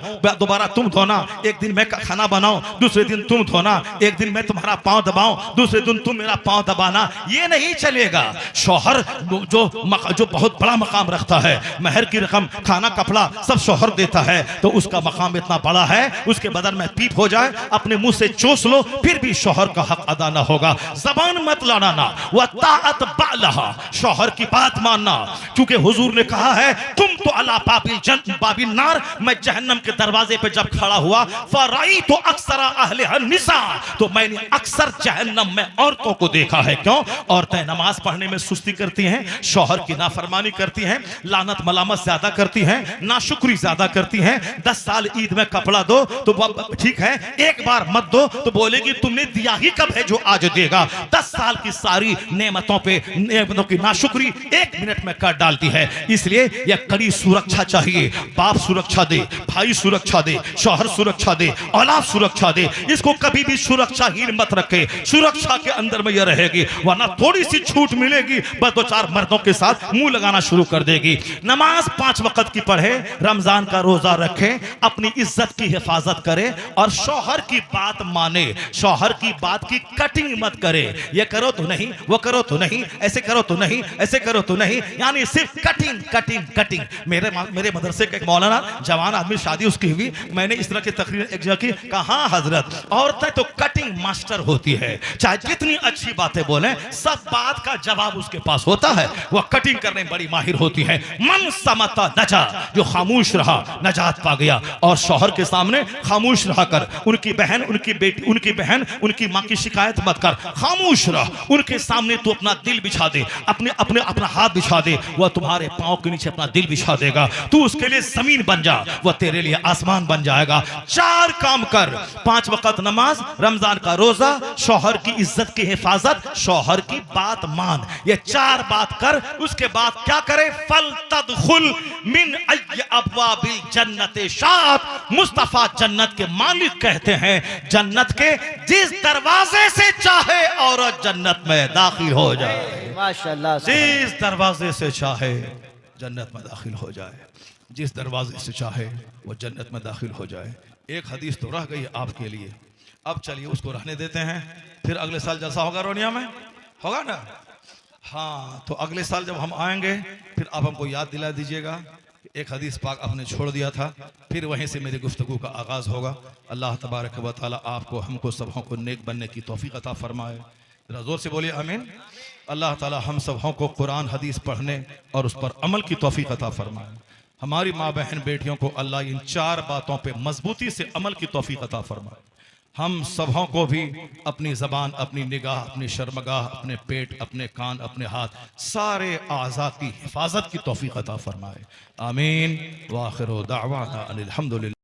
दोबारा तुम धोना, एक दिन मैं खाना बनाऊं, दूसरे दिन तुम धोना, एक दिन मैं तुम्हारा पांव दबाऊं, दूसरे दिन तुम मेरा पांव दबाना, ये नहीं चलेगा। शौहर जो बहुत बड़ा मकाम रखता है, महर की रकम, खाना, कपड़ा सब शौहर देता है, तो उसका मकाम इतना बड़ा है, उसके बदन में पीप हो जाए, अपने मुंह से चूस लो, फिर भी शौहर का हक अदा ना होगा। जबान मत लड़ाना, वह ताअत बालहा, शौहर की बात मानना, क्योंकि हुजूर ने कहा है तुम तो अला बाबिल नार, मैं जहन्नम के दरवाजे पे जब खड़ा हुआ, फराई तो अक्सर अहले निसा, तो मैंने अक्सर जहन्नम में औरतों को देखा है। क्यों? औरतें नमाज पढ़ने में सुस्ती करती हैं, शौहर की नाफरमानी करती हैं, लानत मलामत ज्यादा करती हैं, नाशुक्री ज्यादा करती हैं। 10 साल ईद में कपड़ा दो तो ठीक है, एक बार मत दो तो बोलेगी तुमने दिया ही कब है जो आज देगा। 10 साल की सारी नेमतों पे नेमतों की नाशुक्री 1 मिनट में कर डालती है। इसलिए यह कड़ी सुरक्षा चाहिए। बाप सुरक्षा दे, भाई सुरक्षा दे, शौहर सुरक्षा दे, औलाद सुरक्षा दे, इसको कभी भी सुरक्षाहीन मत रखे। सुरक्षा के अंदर में यह रहेगी, वरना थोड़ी सी छूट मिलेगी, बस 2-4 मर्दों के साथ मुंह लगाना शुरू कर देगी। नमाज 5 वक्त की पढ़े, रमजान का रोजा रखे, अपनी इज्जत की हिफाजत करे और शौहर की बात माने, शौहर की बात की कटिंग मत करे। ये करो तो नहीं, वो करो तो नहीं, ऐसे करो तो नहीं, ऐसे करो तो नहीं, यानी सिर्फ कटिंग कटिंग कटिंग। मेरे मदरसे के एक मौलाना जवान आदमी, शादी उसकी हुई, मैंने इस तरह की तकरीर एक जगह की, कहा हजरत औरतें तो कटिंग मास्टर होती है, चाहे जितनी अच्छी बातें बोले, सब बात का जवाब उसके पास होता है, वह कटिंग करने में बड़ी माहिर होती है। मन समता नजा, जो खामोश रहा नजात पा गया। और शौहर के सामने खामोश रहा कर, उनकी बहन, उनकी बेटी, उनकी बहन, उनकी माँ की शिकायत मत कर, खामोश रह। उनके सामने तू अपना दिल बिछा दे, अपना हाथ बिछा दे, वह तुम्हारे पांव के नीचे अपना दिल बिछा देगा। तू उसके लिए जमीन बन जा, वह तेरे लिए आसमान बन जाएगा। 4 काम कर, 5 वक्त नमाज, रमजान का रोजा, शौहर की इज्जत की हिफाजत, शौहर की बात मान, ये 4 बात कर। उसके बाद क्या करे? फल तदखुल मिन अय्य अबवाबिल जन्नत शात, मुस्तफा जन्नत के मालिक कहते हैं, जन्नत के जिस दरवाजे से चाहे औरत जन्नत में दाखिल हो जाए। माशाअल्लाह, जिस दरवाजे से चाहे जन्नत में दाखिल हो जाए, जिस दरवाजे से चाहे वो जन्नत में दाखिल हो जाए। एक हदीस तो रह गई आपके लिए, अब चलिए उसको रहने देते हैं, फिर अगले साल जलसा होगा रोनिया में, होगा ना? हाँ, तो अगले साल जब हम आएंगे फिर आप हमको याद दिला दीजिएगा। एक हदीस पाक आपने छोड़ दिया था, फिर वहीं से मेरी गुफ्तगू का आगाज़ होगा। अल्लाह तबारक व तआला आपको, हमको, सबों को नेक बनने की तौफीक अता फरमाए। जरा जोर से बोलिए आमीन। अल्लाह ताला हम सबों को कुरान हदीस पढ़ने और उस पर अमल की तौफीक अता फरमाए। हमारी माँ बहन बेटियों को अल्लाह इन 4 बातों पे मजबूती से अमल की तौफीक अता फरमाए। हम सबों को भी अपनी ज़बान, अपनी निगाह, अपनी शर्मगाह, अपने पेट, अपने कान, अपने हाथ, सारे आज़ा की हिफाजत की तौफीक अता फरमाए। आमीन। व आखिर दावाना अनिल हम्दुलिल्लाह।